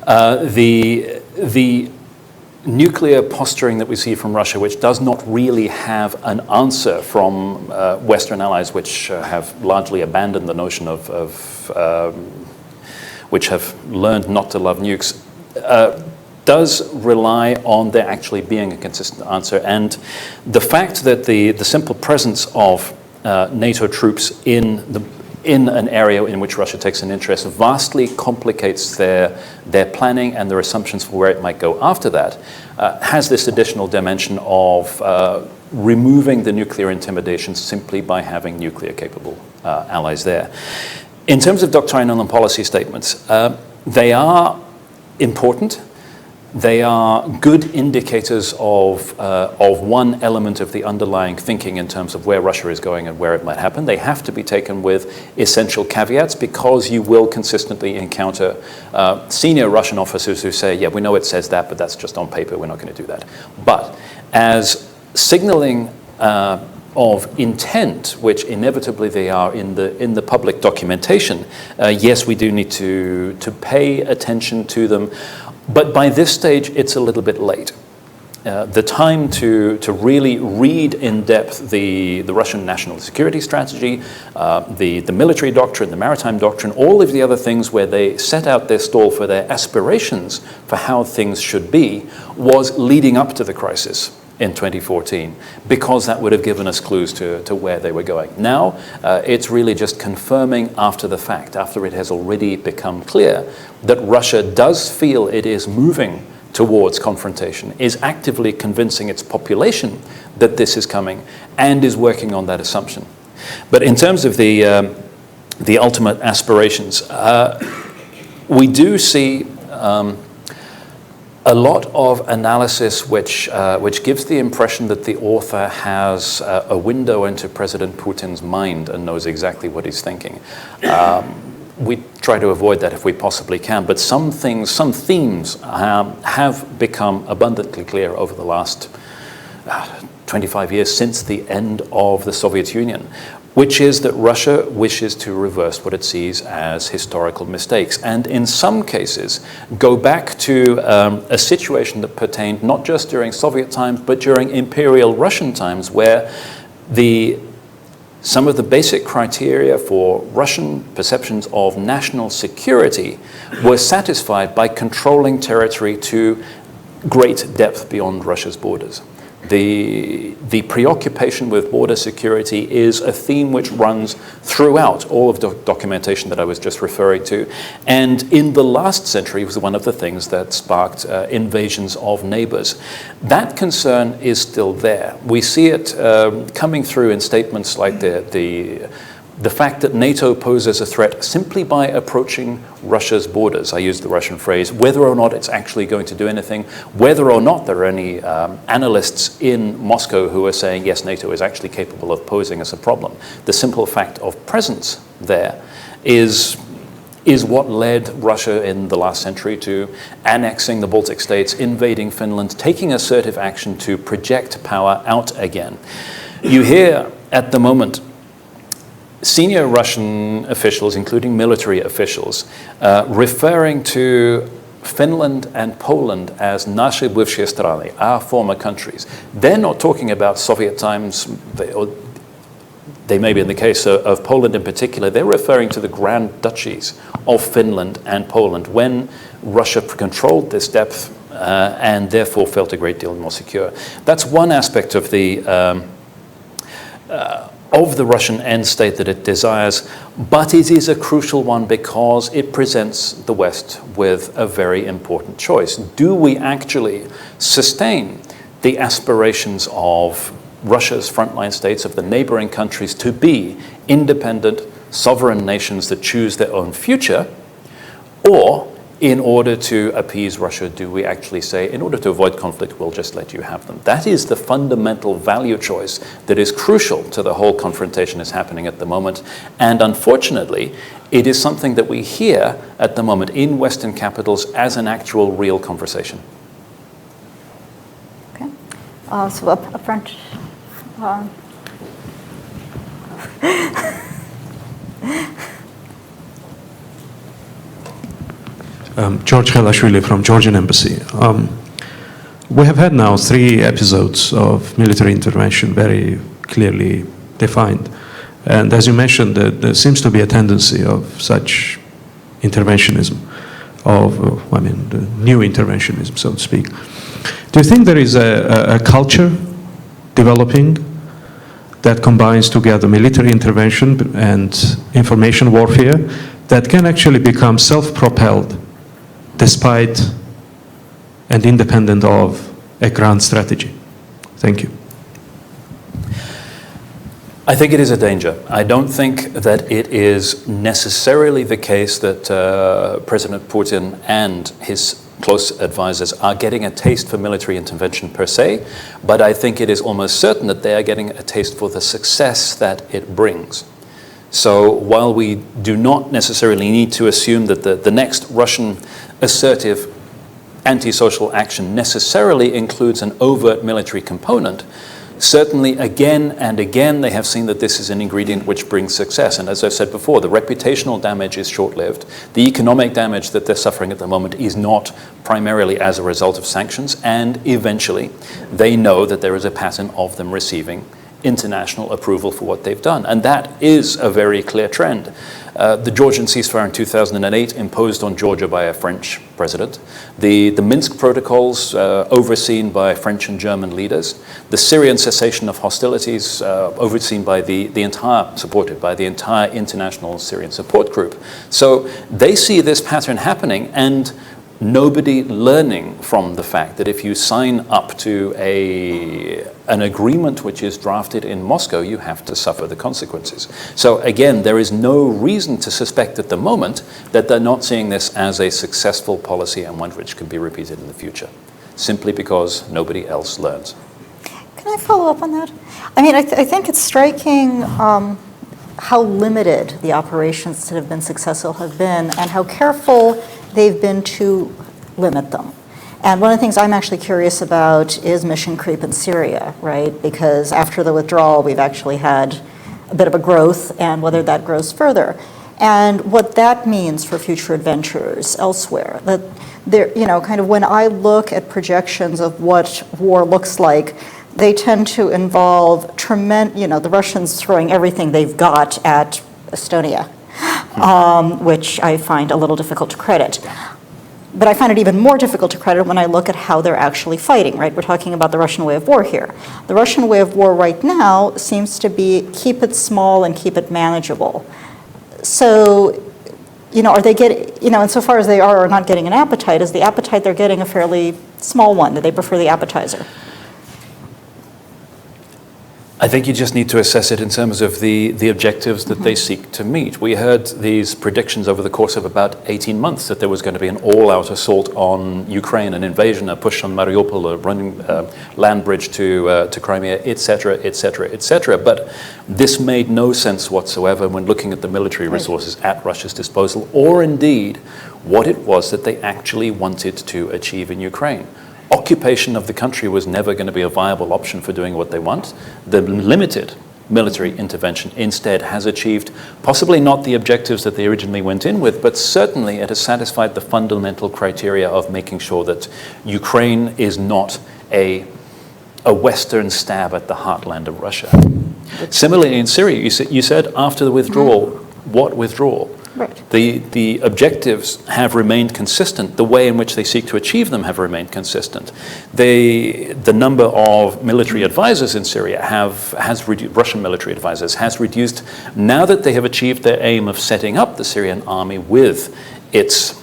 the nuclear posturing that we see from Russia, which does not really have an answer from Western allies, which have largely abandoned the notion which have learned not to love nukes, does rely on there actually being a consistent answer. And the fact that the simple presence of NATO troops in an area in which Russia takes an interest vastly complicates their planning and their assumptions for where it might go after that, has this additional dimension of removing the nuclear intimidation simply by having nuclear-capable allies there. In terms of doctrinal and policy statements, they are important. They are good indicators of one element of the underlying thinking in terms of where Russia is going and where it might happen. They have to be taken with essential caveats because you will consistently encounter senior Russian officers who say, yeah, we know it says that, but that's just on paper, we're not going to do that. But as signaling of intent, which inevitably they are in the public documentation, yes, we do need to pay attention to them. But by this stage, it's a little bit late. The time to really read in depth the Russian national security strategy, the military doctrine, the maritime doctrine, all of the other things where they set out their stall for their aspirations for how things should be, was leading up to the crisis in 2014, because that would have given us clues to where they were going. Now, it's really just confirming after the fact, after it has already become clear that Russia does feel it is moving towards confrontation, is actively convincing its population that this is coming, and is working on that assumption. But in terms of the ultimate aspirations, we do see a lot of analysis which gives the impression that the author has a window into President Putin's mind and knows exactly what he's thinking. We try to avoid that if we possibly can, but some themes have become abundantly clear over the last 25 years since the end of the Soviet Union, which is that Russia wishes to reverse what it sees as historical mistakes, and in some cases go back to a situation that pertained not just during Soviet times, but during Imperial Russian times, where some of the basic criteria for Russian perceptions of national security were satisfied by controlling territory to great depth beyond Russia's borders. The preoccupation with border security is a theme which runs throughout all of the documentation that I was just referring to, and in the last century was one of the things that sparked invasions of neighbors. That concern is still there. We see it coming through in statements like the fact that NATO poses a threat simply by approaching Russia's borders. I use the Russian phrase, whether or not it's actually going to do anything, whether or not there are any analysts in Moscow who are saying, yes, NATO is actually capable of posing us a problem. The simple fact of presence there is what led Russia in the last century to annexing the Baltic states, invading Finland, taking assertive action to project power out again. You hear at the moment senior Russian officials, including military officials, referring to Finland and Poland as nasze bywsze strany, our former countries. They're not talking about Soviet times. They may be in the case of Poland in particular. They're referring to the Grand Duchies of Finland and Poland when Russia controlled this depth and therefore felt a great deal more secure. That's one aspect of the Russian end state that it desires, but it is a crucial one because it presents the West with a very important choice. Do we actually sustain the aspirations of Russia's frontline states, of the neighboring countries, to be independent, sovereign nations that choose their own future? Or, in order to appease Russia, do we actually say, in order to avoid conflict, we'll just let you have them? That is the fundamental value choice that is crucial to the whole confrontation that's happening at the moment. And unfortunately, it is something that we hear at the moment in Western capitals as an actual real conversation. Okay. So up front. George Helashvili from Georgian Embassy. We have had now 3 episodes of military intervention very clearly defined. And as you mentioned, there seems to be a tendency of such interventionism, the new interventionism, so to speak. Do you think there is a culture developing that combines together military intervention and information warfare that can actually become self-propelled despite and independent of a grand strategy? Thank you. I think it is a danger. I don't think that it is necessarily the case that President Putin and his close advisors are getting a taste for military intervention per se, but I think it is almost certain that they are getting a taste for the success that it brings. So while we do not necessarily need to assume that the next Russian assertive anti-social action necessarily includes an overt military component, certainly again and again they have seen that this is an ingredient which brings success. And as I've said before, the reputational damage is short-lived. The economic damage that they're suffering at the moment is not primarily as a result of sanctions, and eventually they know that there is a pattern of them receiving international approval for what they've done. And that is a very clear trend. The Georgian ceasefire in 2008 imposed on Georgia by a French president. The Minsk protocols overseen by French and German leaders. The Syrian cessation of hostilities overseen by supported by the entire international Syrian support group. So they see this pattern happening, and nobody learning from the fact that if you sign up to an agreement which is drafted in Moscow, you have to suffer the consequences. So again, there is no reason to suspect at the moment that they're not seeing this as a successful policy and one which can be repeated in the future, simply because nobody else learns. Can I follow up on that? I mean, I think it's striking how limited the operations that have been successful have been and how careful they've been to limit them. And one of the things I'm actually curious about is mission creep in Syria, right? Because after the withdrawal, we've actually had a bit of a growth, and whether that grows further. And what that means for future adventures elsewhere. That there, kind of when I look at projections of what war looks like, they tend to involve the Russians throwing everything they've got at Estonia, which I find a little difficult to credit. But I find it even more difficult to credit when I look at how they're actually fighting, right? We're talking about the Russian way of war here. The Russian way of war right now seems to be keep it small and keep it manageable. So, are they getting, insofar as they are or not getting an appetite, is the appetite they're getting a fairly small one? Do they prefer the appetizer? I think you just need to assess it in terms of the objectives that they seek to meet. We heard these predictions over the course of about 18 months that there was going to be an all-out assault on Ukraine, an invasion, a push on Mariupol, a running land bridge to Crimea, etc., etc., etc. But this made no sense whatsoever when looking at the military resources at Russia's disposal, or indeed what it was that they actually wanted to achieve in Ukraine. Occupation of the country was never going to be a viable option for doing what they want. The limited military intervention instead has achieved possibly not the objectives that they originally went in with, but certainly it has satisfied the fundamental criteria of making sure that Ukraine is not a Western stab at the heartland of Russia. Similarly, in Syria, you said after the withdrawal, what withdrawal? Right. The objectives have remained consistent. The way in which they seek to achieve them have remained consistent. The number of military advisors in Syria has reduced. Russian military advisors has reduced now that they have achieved their aim of setting up the Syrian army with its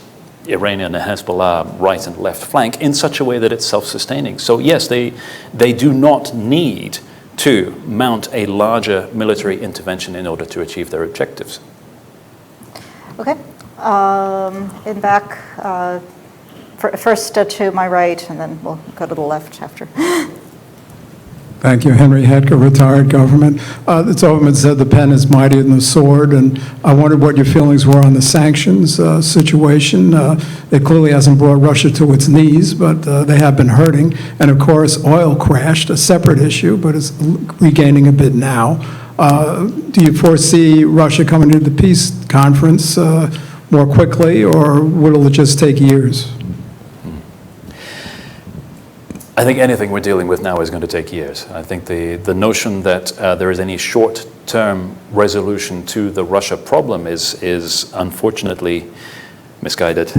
Iranian and Hezbollah right and left flank in such a way that it's self-sustaining. So yes, they do not need to mount a larger military intervention in order to achieve their objectives. Okay. In back, first to my right, and then we'll go to the left after. Thank you. Henry Hedger, retired government. It's often been said the pen is mightier than the sword, and I wondered what your feelings were on the sanctions situation. It clearly hasn't brought Russia to its knees, but they have been hurting. And of course, oil crashed, a separate issue, but it's regaining a bit now. Do you foresee Russia coming to the peace conference more quickly, or will it just take years? I think anything we're dealing with now is going to take years. I think the notion that there is any short-term resolution to the Russia problem is unfortunately misguided.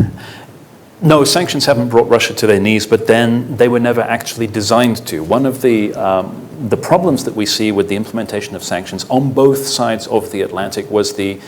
No, sanctions haven't brought Russia to their knees, but then they were never actually designed to. One of the problems that we see with the implementation of sanctions on both sides of the Atlantic was the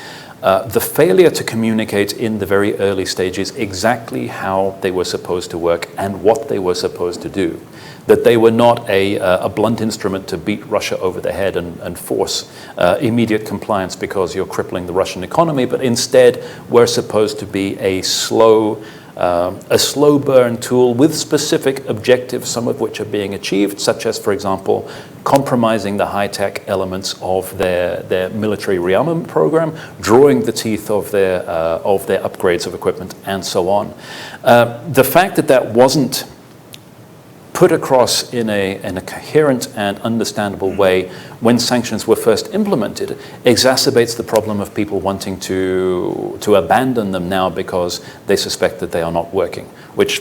failure to communicate in the very early stages exactly how they were supposed to work and what they were supposed to do. That they were not a blunt instrument to beat Russia over the head and force immediate compliance because you're crippling the Russian economy, but instead were supposed to be a slow burn tool with specific objectives, some of which are being achieved, such as, for example, compromising the high-tech elements of their military rearmament program, drawing the teeth of their upgrades of equipment, and so on. The fact that that wasn't put across in a coherent and understandable way when sanctions were first implemented exacerbates the problem of people wanting to abandon them now because they suspect that they are not working, which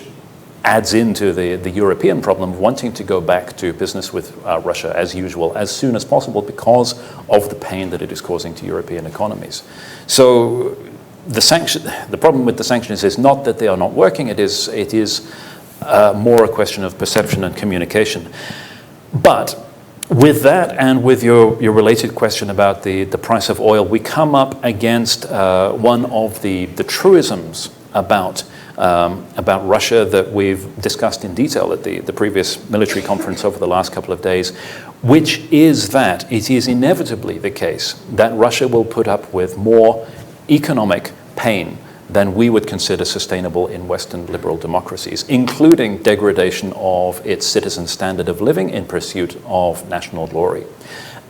adds into the European problem of wanting to go back to business with Russia as usual as soon as possible because of the pain that it is causing to European economies. So the problem with the sanctions is not that they are not working, it is more a question of perception and communication. But with that and with your related question about the price of oil, we come up against one of the truisms about Russia that we've discussed in detail at the previous military conference over the last couple of days, which is that it is inevitably the case that Russia will put up with more economic pain than we would consider sustainable in Western liberal democracies, including degradation of its citizens' standard of living in pursuit of national glory.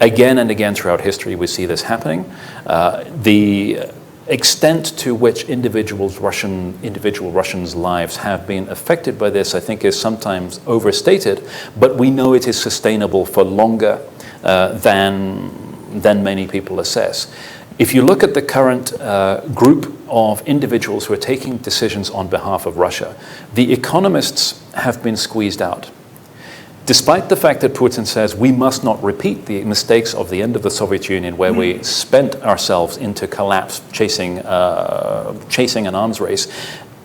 Again and again throughout history, we see this happening. The extent to which individual Russians' lives have been affected by this, I think, is sometimes overstated, but we know it is sustainable for longer than many people assess. If you look at the current group of individuals who are taking decisions on behalf of Russia, the economists have been squeezed out. Despite the fact that Putin says we must not repeat the mistakes of the end of the Soviet Union where we spent ourselves into collapse chasing an arms race,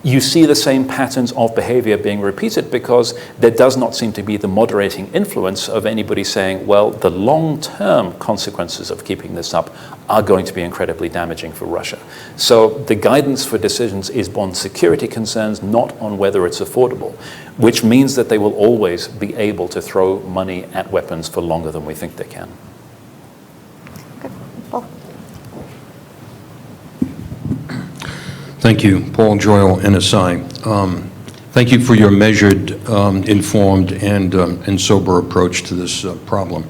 you see the same patterns of behavior being repeated because there does not seem to be the moderating influence of anybody saying, well, the long-term consequences of keeping this up are going to be incredibly damaging for Russia. So the guidance for decisions is on security concerns, not on whether it's affordable, which means that they will always be able to throw money at weapons for longer than we think they can. Okay. Paul. Thank you, Paul Joyle, NSI. Thank you for your measured, informed, and sober approach to this problem.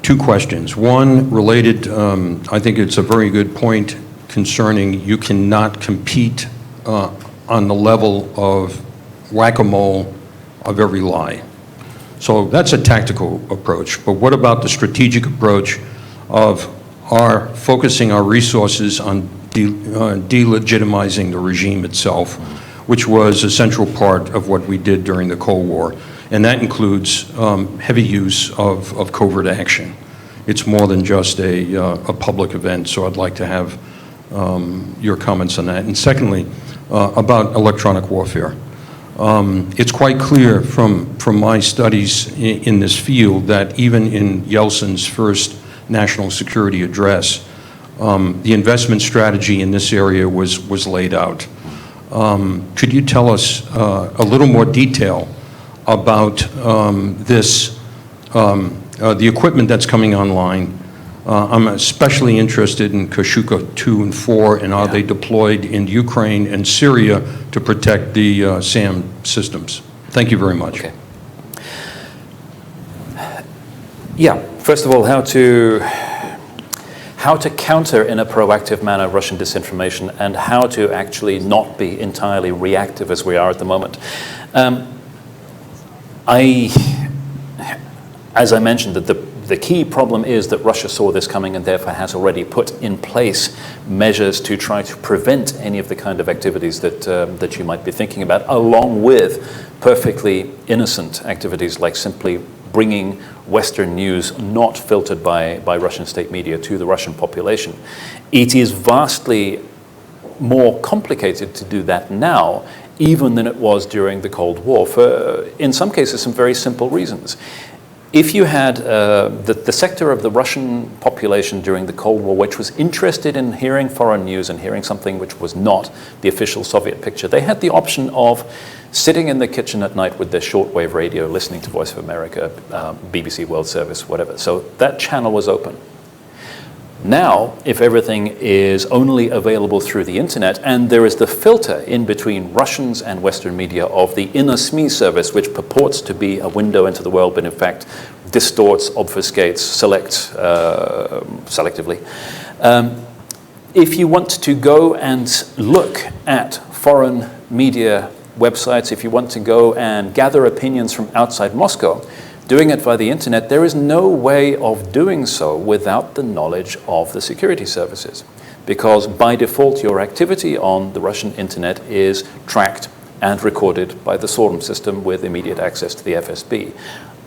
Two questions. One related, I think it's a very good point concerning you cannot compete on the level of whack-a-mole of every lie. So that's a tactical approach. But what about the strategic approach of our focusing our resources on delegitimizing the regime itself, which was a central part of what we did during the Cold War. And that includes heavy use of covert action. It's more than just a public event, so I'd like to have your comments on that. And secondly, about electronic warfare. It's quite clear from my studies in this field that even in Yeltsin's first national security address, the investment strategy in this area was laid out. Could you tell us a little more detail about the equipment that's coming online? I'm especially interested in Kashuka 2 and 4, and are they deployed in Ukraine and Syria to protect the SAM systems? Thank you very much. Okay. Yeah, first of all, how to counter in a proactive manner Russian disinformation and how to actually not be entirely reactive as we are at the moment. As I mentioned, that the key problem is that Russia saw this coming and therefore has already put in place measures to try to prevent any of the kind of activities that you might be thinking about, along with perfectly innocent activities like simply bringing Western news not filtered by Russian state media to the Russian population. It is vastly more complicated to do that now even than it was during the Cold War for, in some cases, some very simple reasons. If you had the sector of the Russian population during the Cold War which was interested in hearing foreign news and hearing something which was not the official Soviet picture, they had the option of sitting in the kitchen at night with their shortwave radio, listening to Voice of America, BBC World Service, whatever. So that channel was open. Now, if everything is only available through the internet, and there is the filter in between Russians and Western media of the inner SME service, which purports to be a window into the world, but in fact distorts, obfuscates, selects selectively. If you want to go and look at foreign media websites, if you want to go and gather opinions from outside Moscow, doing it via the internet, there is no way of doing so without the knowledge of the security services. Because by default, your activity on the Russian internet is tracked and recorded by the SORM system with immediate access to the FSB.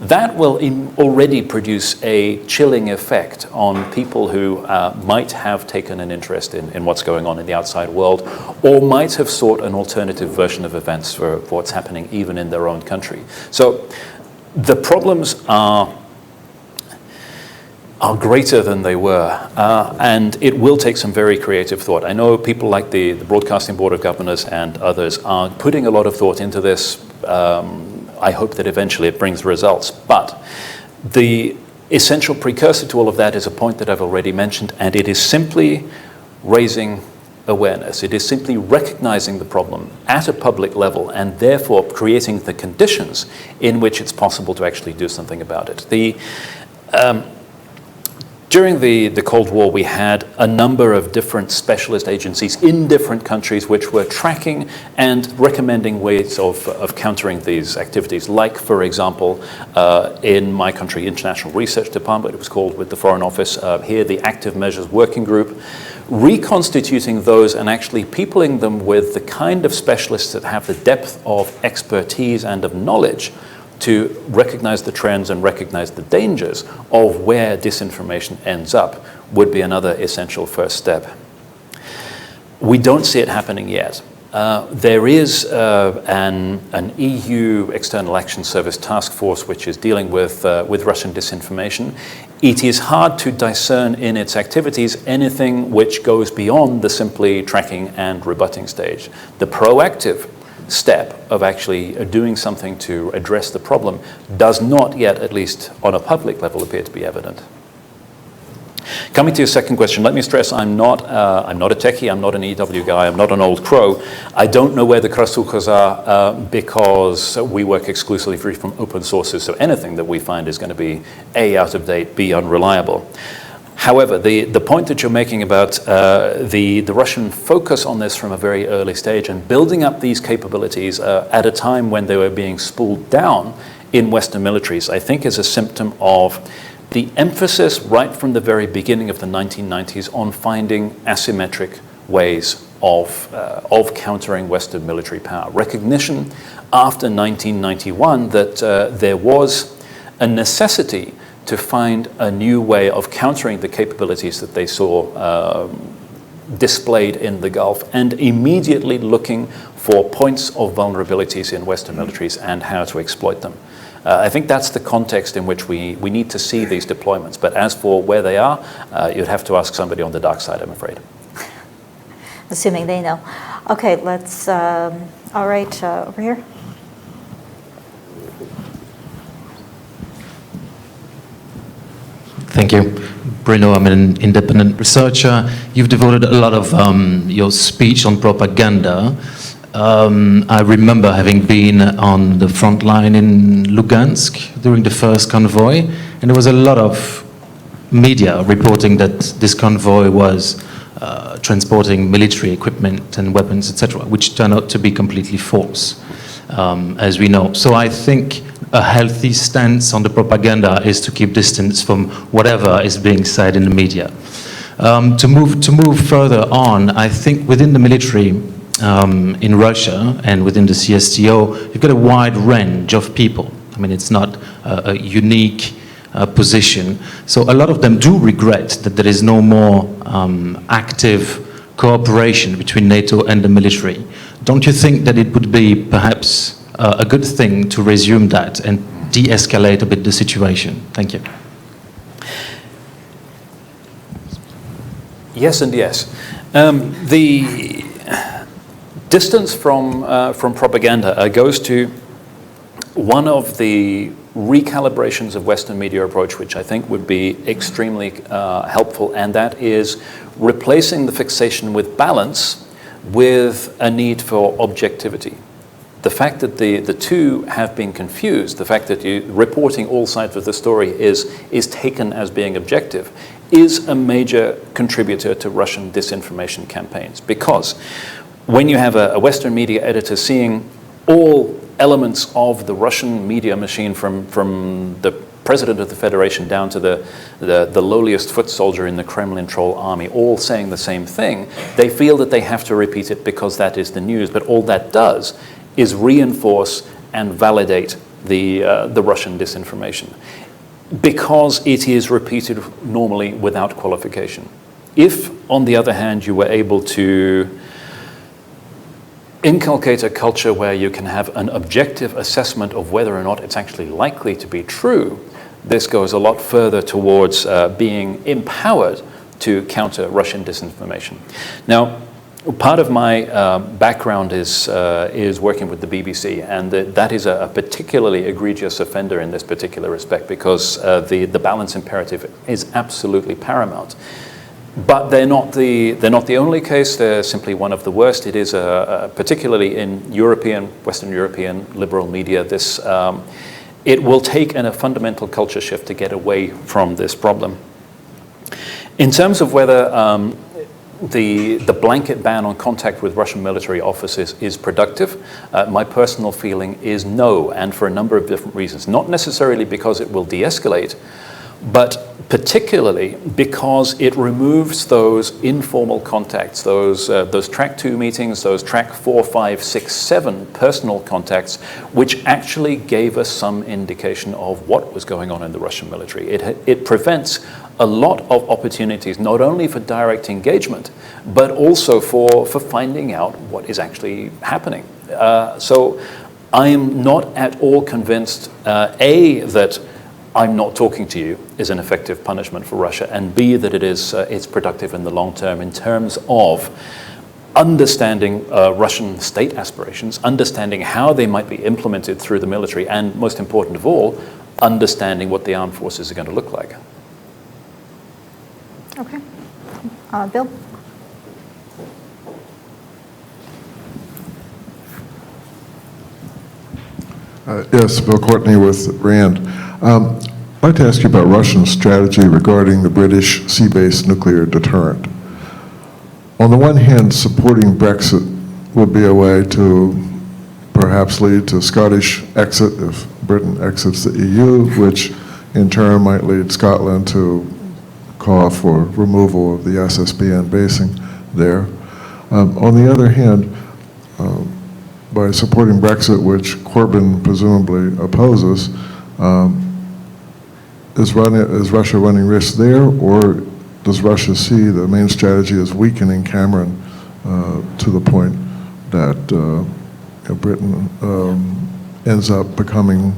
That will already produce a chilling effect on people who might have taken an interest in what's going on in the outside world, or might have sought an alternative version of events for what's happening even in their own country. So the problems are greater than they were, and it will take some very creative thought. I know people like the Broadcasting Board of Governors and others are putting a lot of thought into this. I hope that eventually it brings results. But the essential precursor to all of that is a point that I've already mentioned, and it is simply raising awareness. It is simply recognizing the problem at a public level and therefore creating the conditions in which it's possible to actually do something about it. During the Cold War, we had a number of different specialist agencies in different countries which were tracking and recommending ways of countering these activities. Like, for example, in my country, International Research Department, it was called, with the Foreign Office, here the Active Measures Working Group, reconstituting those and actually peopling them with the kind of specialists that have the depth of expertise and of knowledge to recognize the trends and recognize the dangers of where disinformation ends up would be another essential first step. We don't see it happening yet. There is an EU External Action Service task force which is dealing with Russian disinformation. It is hard to discern in its activities anything which goes beyond the simply tracking and rebutting stage. The proactive step of actually doing something to address the problem does not yet, at least on a public level, appear to be evident. Coming to your second question, let me stress I'm not a techie, I'm not an EW guy, I'm not an old crow. I don't know where the krasuchas are because we work exclusively from open sources, so anything that we find is going to be A, out of date, B, unreliable. However, the point that you're making about the Russian focus on this from a very early stage and building up these capabilities at a time when they were being spooled down in Western militaries, I think is a symptom of the emphasis right from the very beginning of the 1990s on finding asymmetric ways of countering Western military power. Recognition after 1991 that there was a necessity to find a new way of countering the capabilities that they saw displayed in the Gulf, and immediately looking for points of vulnerabilities in Western militaries and how to exploit them. I think that's the context in which we need to see these deployments. But as for where they are, you'd have to ask somebody on the dark side, I'm afraid. Assuming they know. Okay, let's, all right, over here. Thank you. Bruno, I'm an independent researcher. You've devoted a lot of your speech on propaganda. I remember having been on the front line in Lugansk during the first convoy, and there was a lot of media reporting that this convoy was transporting military equipment and weapons, etc., which turned out to be completely false, as we know. So I think a healthy stance on the propaganda is to keep distance from whatever is being said in the media. To move further on, I think within the military in Russia and within the CSTO, you've got a wide range of people. I mean, it's not a unique position. So a lot of them do regret that there is no more active cooperation between NATO and the military. Don't you think that it would be perhaps a good thing to resume that and de-escalate a bit the situation? Thank you. Yes and yes. The distance from propaganda goes to one of the recalibrations of Western media approach, which I think would be extremely helpful, and that is replacing the fixation with balance with a need for objectivity. The fact that the two have been confused, the fact that reporting all sides of the story is taken as being objective, is a major contributor to Russian disinformation campaigns. Because when you have a Western media editor seeing all elements of the Russian media machine from the president of the Federation down to the lowliest foot soldier in the Kremlin troll army, all saying the same thing, they feel that they have to repeat it because that is the news. But all that does is reinforce and validate the Russian disinformation, because it is repeated normally without qualification. If, on the other hand, you were able to inculcate a culture where you can have an objective assessment of whether or not it's actually likely to be true, this goes a lot further towards being empowered to counter Russian disinformation. Now, part of my background is working with the BBC, and that is a particularly egregious offender in this particular respect, because the balance imperative is absolutely paramount. But they're not the only case. They're simply one of the worst. It is particularly in Western European liberal media. It will take a fundamental culture shift to get away from this problem. In terms of whether the blanket ban on contact with Russian military officers is productive, my personal feeling is no, and for a number of different reasons. Not necessarily because it will de-escalate, but particularly because it removes those informal contacts, those track 2 meetings, those track 4, 5, 6, 7 personal contacts, which actually gave us some indication of what was going on in the Russian military. It prevents a lot of opportunities, not only for direct engagement, but also for finding out what is actually happening. So I am not at all convinced, A, that I'm not talking to you is an effective punishment for Russia, and B, that it's productive in the long term in terms of understanding Russian state aspirations, understanding how they might be implemented through the military, and most important of all, understanding what the armed forces are going to look like. Okay. Bill? Yes, Bill Courtney with RAND. I'd like to ask you about Russian strategy regarding the British sea-based nuclear deterrent. On the one hand, supporting Brexit would be a way to perhaps lead to Scottish exit if Britain exits the EU, which in turn might lead Scotland to call for removal of the SSBN basing there. On the other hand, by supporting Brexit, which Corbyn presumably opposes, is Russia running risks there, or does Russia see the main strategy as weakening Cameron to the point that Britain ends up becoming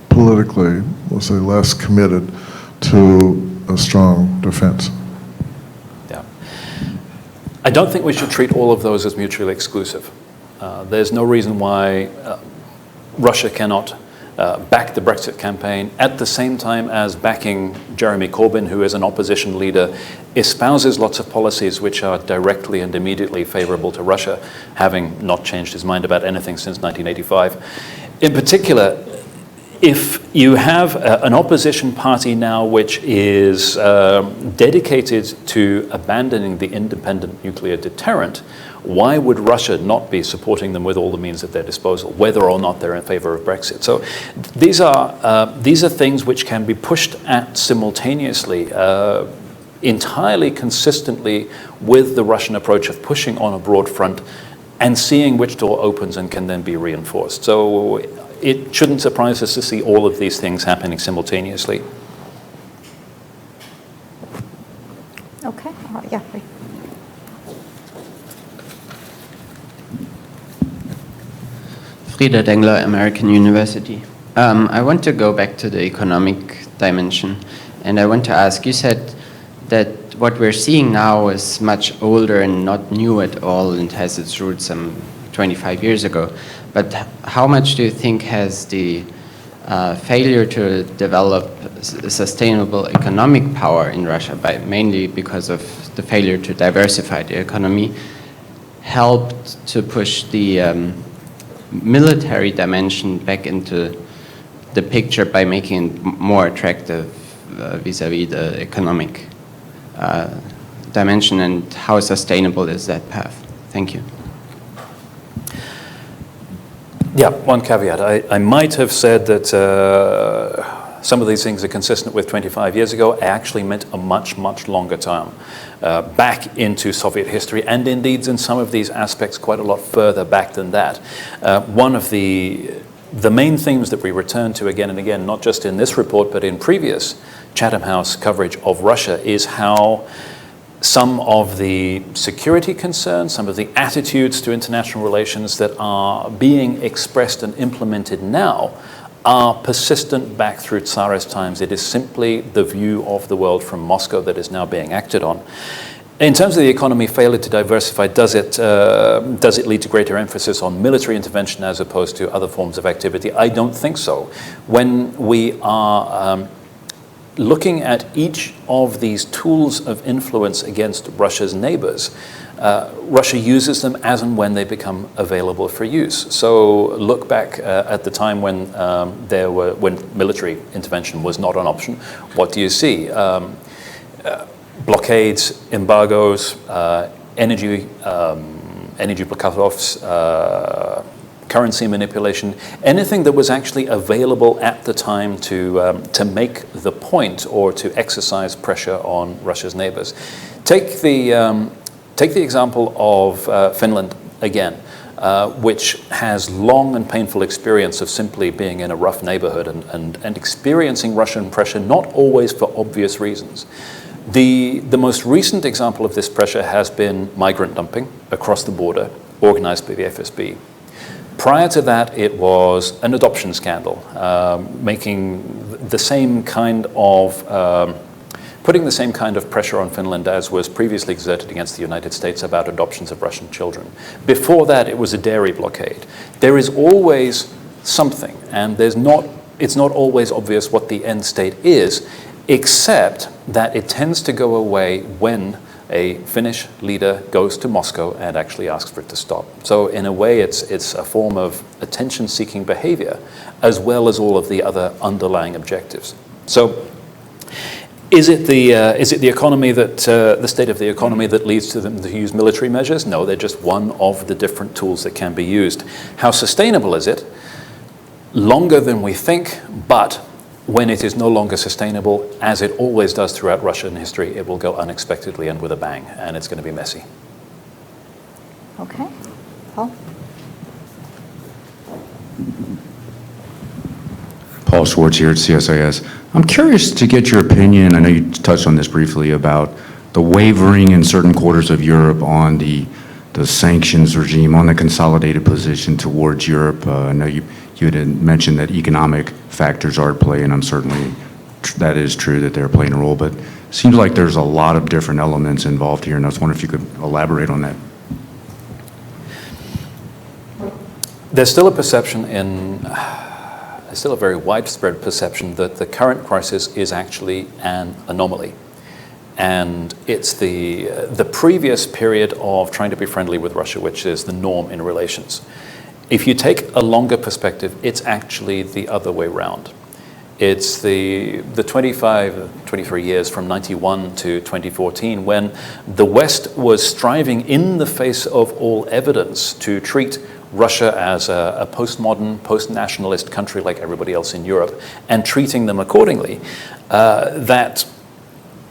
politically, let's say, less committed to a strong defense? Yeah. I don't think we should treat all of those as mutually exclusive. There's no reason why Russia cannot back the Brexit campaign at the same time as backing Jeremy Corbyn, who is an opposition leader, espouses lots of policies which are directly and immediately favorable to Russia, having not changed his mind about anything since 1985. In particular, if you have an opposition party now which is dedicated to abandoning the independent nuclear deterrent, why would Russia not be supporting them with all the means at their disposal, whether or not they're in favor of Brexit? So these are things which can be pushed at simultaneously, entirely consistently with the Russian approach of pushing on a broad front and seeing which door opens and can then be reinforced. So it shouldn't surprise us to see all of these things happening simultaneously. Okay, all right, yeah. Frieda Dengler, American University. I want to go back to the economic dimension, and I want to ask, you said that what we're seeing now is much older and not new at all and has its roots some 25 years ago. But how much do you think has the failure to develop sustainable economic power in Russia, mainly because of the failure to diversify the economy, helped to push the military dimension back into the picture by making it more attractive vis-a-vis the economic dimension, and how sustainable is that path? Thank you. Yeah, one caveat. I might have said that some of these things are consistent with 25 years ago. I actually meant a much, much longer term, back into Soviet history, and indeed in some of these aspects quite a lot further back than that. One of the main themes that we return to again and again, not just in this report, but in previous Chatham House coverage of Russia, is how some of the security concerns, some of the attitudes to international relations that are being expressed and implemented now are persistent back through Tsarist times. It is simply the view of the world from Moscow that is now being acted on. In terms of the economy, failure to diversify, does it lead to greater emphasis on military intervention as opposed to other forms of activity? I don't think so. When we are looking at each of these tools of influence against Russia's neighbors, Russia uses them as and when they become available for use. So look back at the time when when military intervention was not an option. What do you see? Blockades, embargoes, energy blockoffs, currency manipulation, anything that was actually available at the time to make the point or to exercise pressure on Russia's neighbors. Take the example of Finland again, which has long and painful experience of simply being in a rough neighborhood and experiencing Russian pressure, not always for obvious reasons. The most recent example of this pressure has been migrant dumping across the border, organized by the FSB. Prior to that, it was an adoption scandal, making the same kind of, putting the same kind of pressure on Finland as was previously exerted against the United States about adoptions of Russian children. Before that, it was a dairy blockade. There is always something, and it's not always obvious what the end state is, except that it tends to go away when a Finnish leader goes to Moscow and actually asks for it to stop. So in a way, it's a form of attention-seeking behavior, as well as all of the other underlying objectives. So is it the economy that the state of the economy that leads to them to use military measures? No, they're just one of the different tools that can be used. How sustainable is it? Longer than we think, but when it is no longer sustainable, as it always does throughout Russian history, it will go unexpectedly and with a bang, and it's going to be messy. Okay. Paul? Paul Schwartz here at CSIS. I'm curious to get your opinion, I know you touched on this briefly, about the wavering in certain quarters of Europe on the sanctions regime, on the consolidated position towards Europe. I know you had mentioned that economic factors are at play, and I'm certainly, that is true that they're playing a role, but it seems like there's a lot of different elements involved here, and I was wondering if you could elaborate on that. There's still a perception there's still a very widespread perception that the current crisis is actually an anomaly. And it's the previous period of trying to be friendly with Russia, which is the norm in relations. If you take a longer perspective, it's actually the other way around. It's the 23 years from 91 to 2014 when the West was striving in the face of all evidence to treat Russia as a postmodern, post-nationalist country like everybody else in Europe, and treating them accordingly, that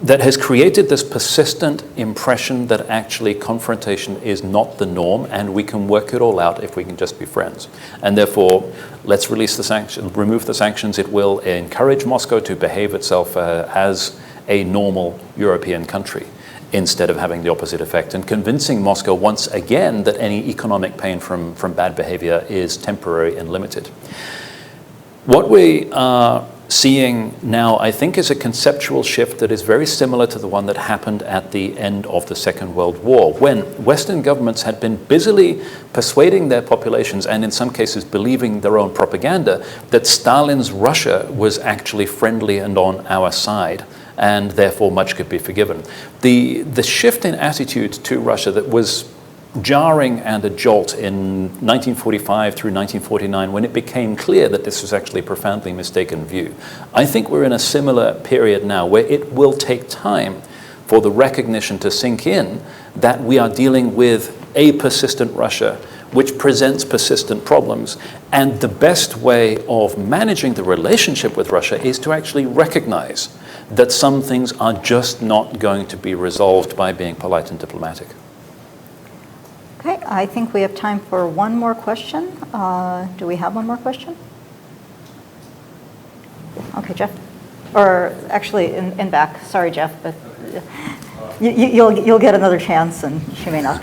has created this persistent impression that actually confrontation is not the norm and we can work it all out if we can just be friends. And therefore, let's remove the sanctions. It will encourage Moscow to behave itself as a normal European country, instead of having the opposite effect and convincing Moscow once again that any economic pain from bad behavior is temporary and limited. What we are seeing now, I think, is a conceptual shift that is very similar to the one that happened at the end of the Second World War, when Western governments had been busily persuading their populations, and in some cases believing their own propaganda, that Stalin's Russia was actually friendly and on our side, and therefore much could be forgiven. The shift in attitude to Russia that was jarring and a jolt in 1945 through 1949, when it became clear that this was actually a profoundly mistaken view. I think we're in a similar period now where it will take time for the recognition to sink in that we are dealing with a persistent Russia which presents persistent problems, and the best way of managing the relationship with Russia is to actually recognize that some things are just not going to be resolved by being polite and diplomatic. Okay, I think we have time for one more question. Do we have one more question? Okay, Jeff. Or actually, in back. Sorry, Jeff, but you'll get another chance, and she may not.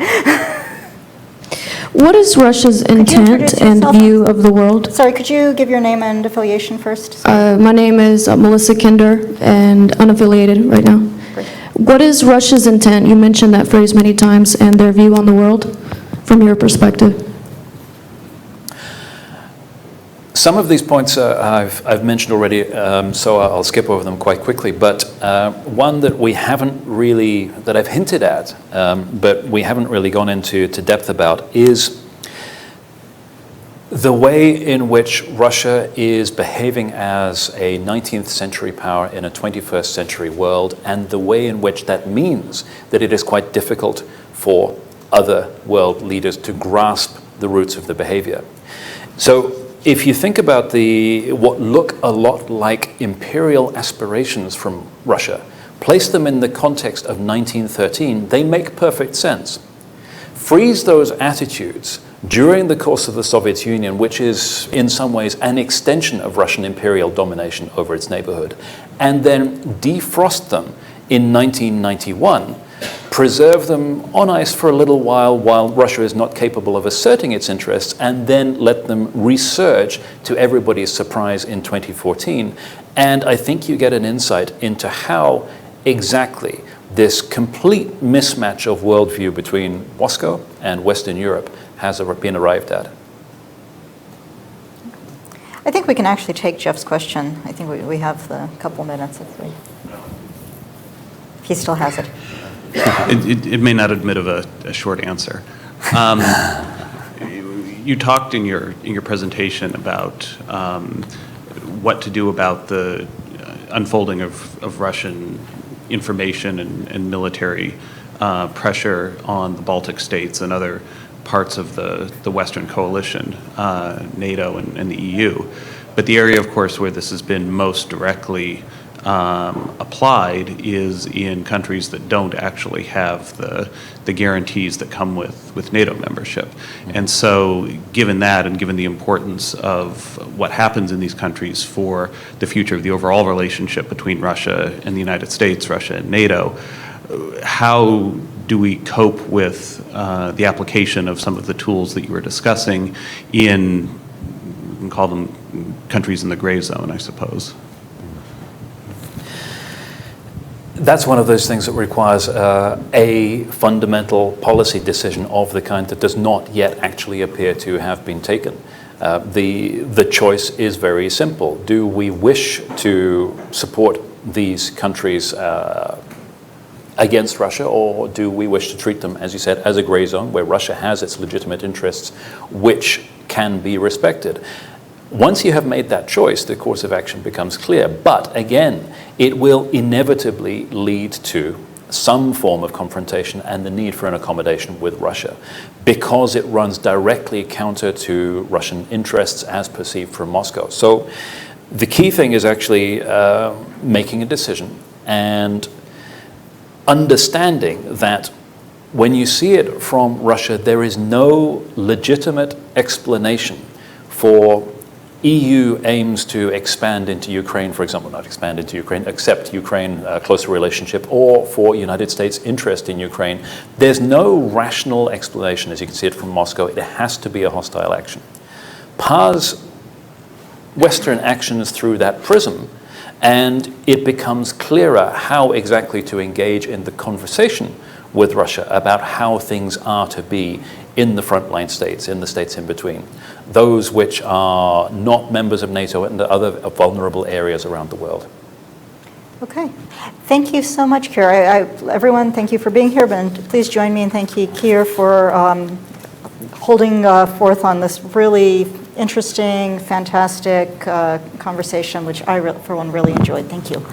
What is Russia's intent and view of the world? Sorry, could you give your name and affiliation first? My name is Melissa Kinder, and unaffiliated right now. Great. What is Russia's intent? You mentioned that phrase many times, and their view on the world, from your perspective. Some of these points I've mentioned already, so I'll skip over them quite quickly. But one that we haven't really, that I've hinted at, but we haven't really gone into depth about, is the way in which Russia is behaving as a 19th century power in a 21st century world, and the way in which that means that it is quite difficult for other world leaders to grasp the roots of the behavior. So if you think about what look a lot like imperial aspirations from Russia, place them in the context of 1913, they make perfect sense. Freeze those attitudes during the course of the Soviet Union, which is in some ways an extension of Russian imperial domination over its neighborhood, and then defrost them in 1991, preserve them on ice for a little while Russia is not capable of asserting its interests, and then let them resurge to everybody's surprise in 2014. And I think you get an insight into how exactly this complete mismatch of worldview between Moscow and Western Europe has been arrived at. I think we can actually take Jeff's question. I think we have the couple minutes if he still has it. It may not admit of a short answer. You talked in your presentation about what to do about the unfolding of Russian information and military pressure on the Baltic states and other parts of the Western coalition, NATO and the EU. But the area, of course, where this has been most directly applied is in countries that don't actually have the guarantees that come with NATO membership. And so given that, and given the importance of what happens in these countries for the future of the overall relationship between Russia and the United States, Russia and NATO, how do we cope with the application of some of the tools that you were discussing in, we can call them countries in the gray zone, I suppose? That's one of those things that requires a fundamental policy decision of the kind that does not yet actually appear to have been taken. The choice is very simple. Do we wish to support these countries against Russia, or do we wish to treat them, as you said, as a gray zone where Russia has its legitimate interests, which can be respected? Once you have made that choice, the course of action becomes clear. But again, it will inevitably lead to some form of confrontation and the need for an accommodation with Russia, because it runs directly counter to Russian interests as perceived from Moscow. So the key thing is actually making a decision and understanding that when you see it from Russia, there is no legitimate explanation for EU aims to expand into Ukraine, for example, not expand into Ukraine, accept Ukraine, closer relationship, or for United States interest in Ukraine. There's no rational explanation, as you can see it from Moscow. It has to be a hostile action. Parse Western actions through that prism, and it becomes clearer how exactly to engage in the conversation with Russia about how things are to be in the frontline states, in the states in between, those which are not members of NATO and the other vulnerable areas around the world. Okay. Thank you so much, Keir. Everyone, thank you for being here, but please join me in thanking Keir for holding forth on this really interesting, fantastic conversation, which I, for one, really enjoyed. Thank you.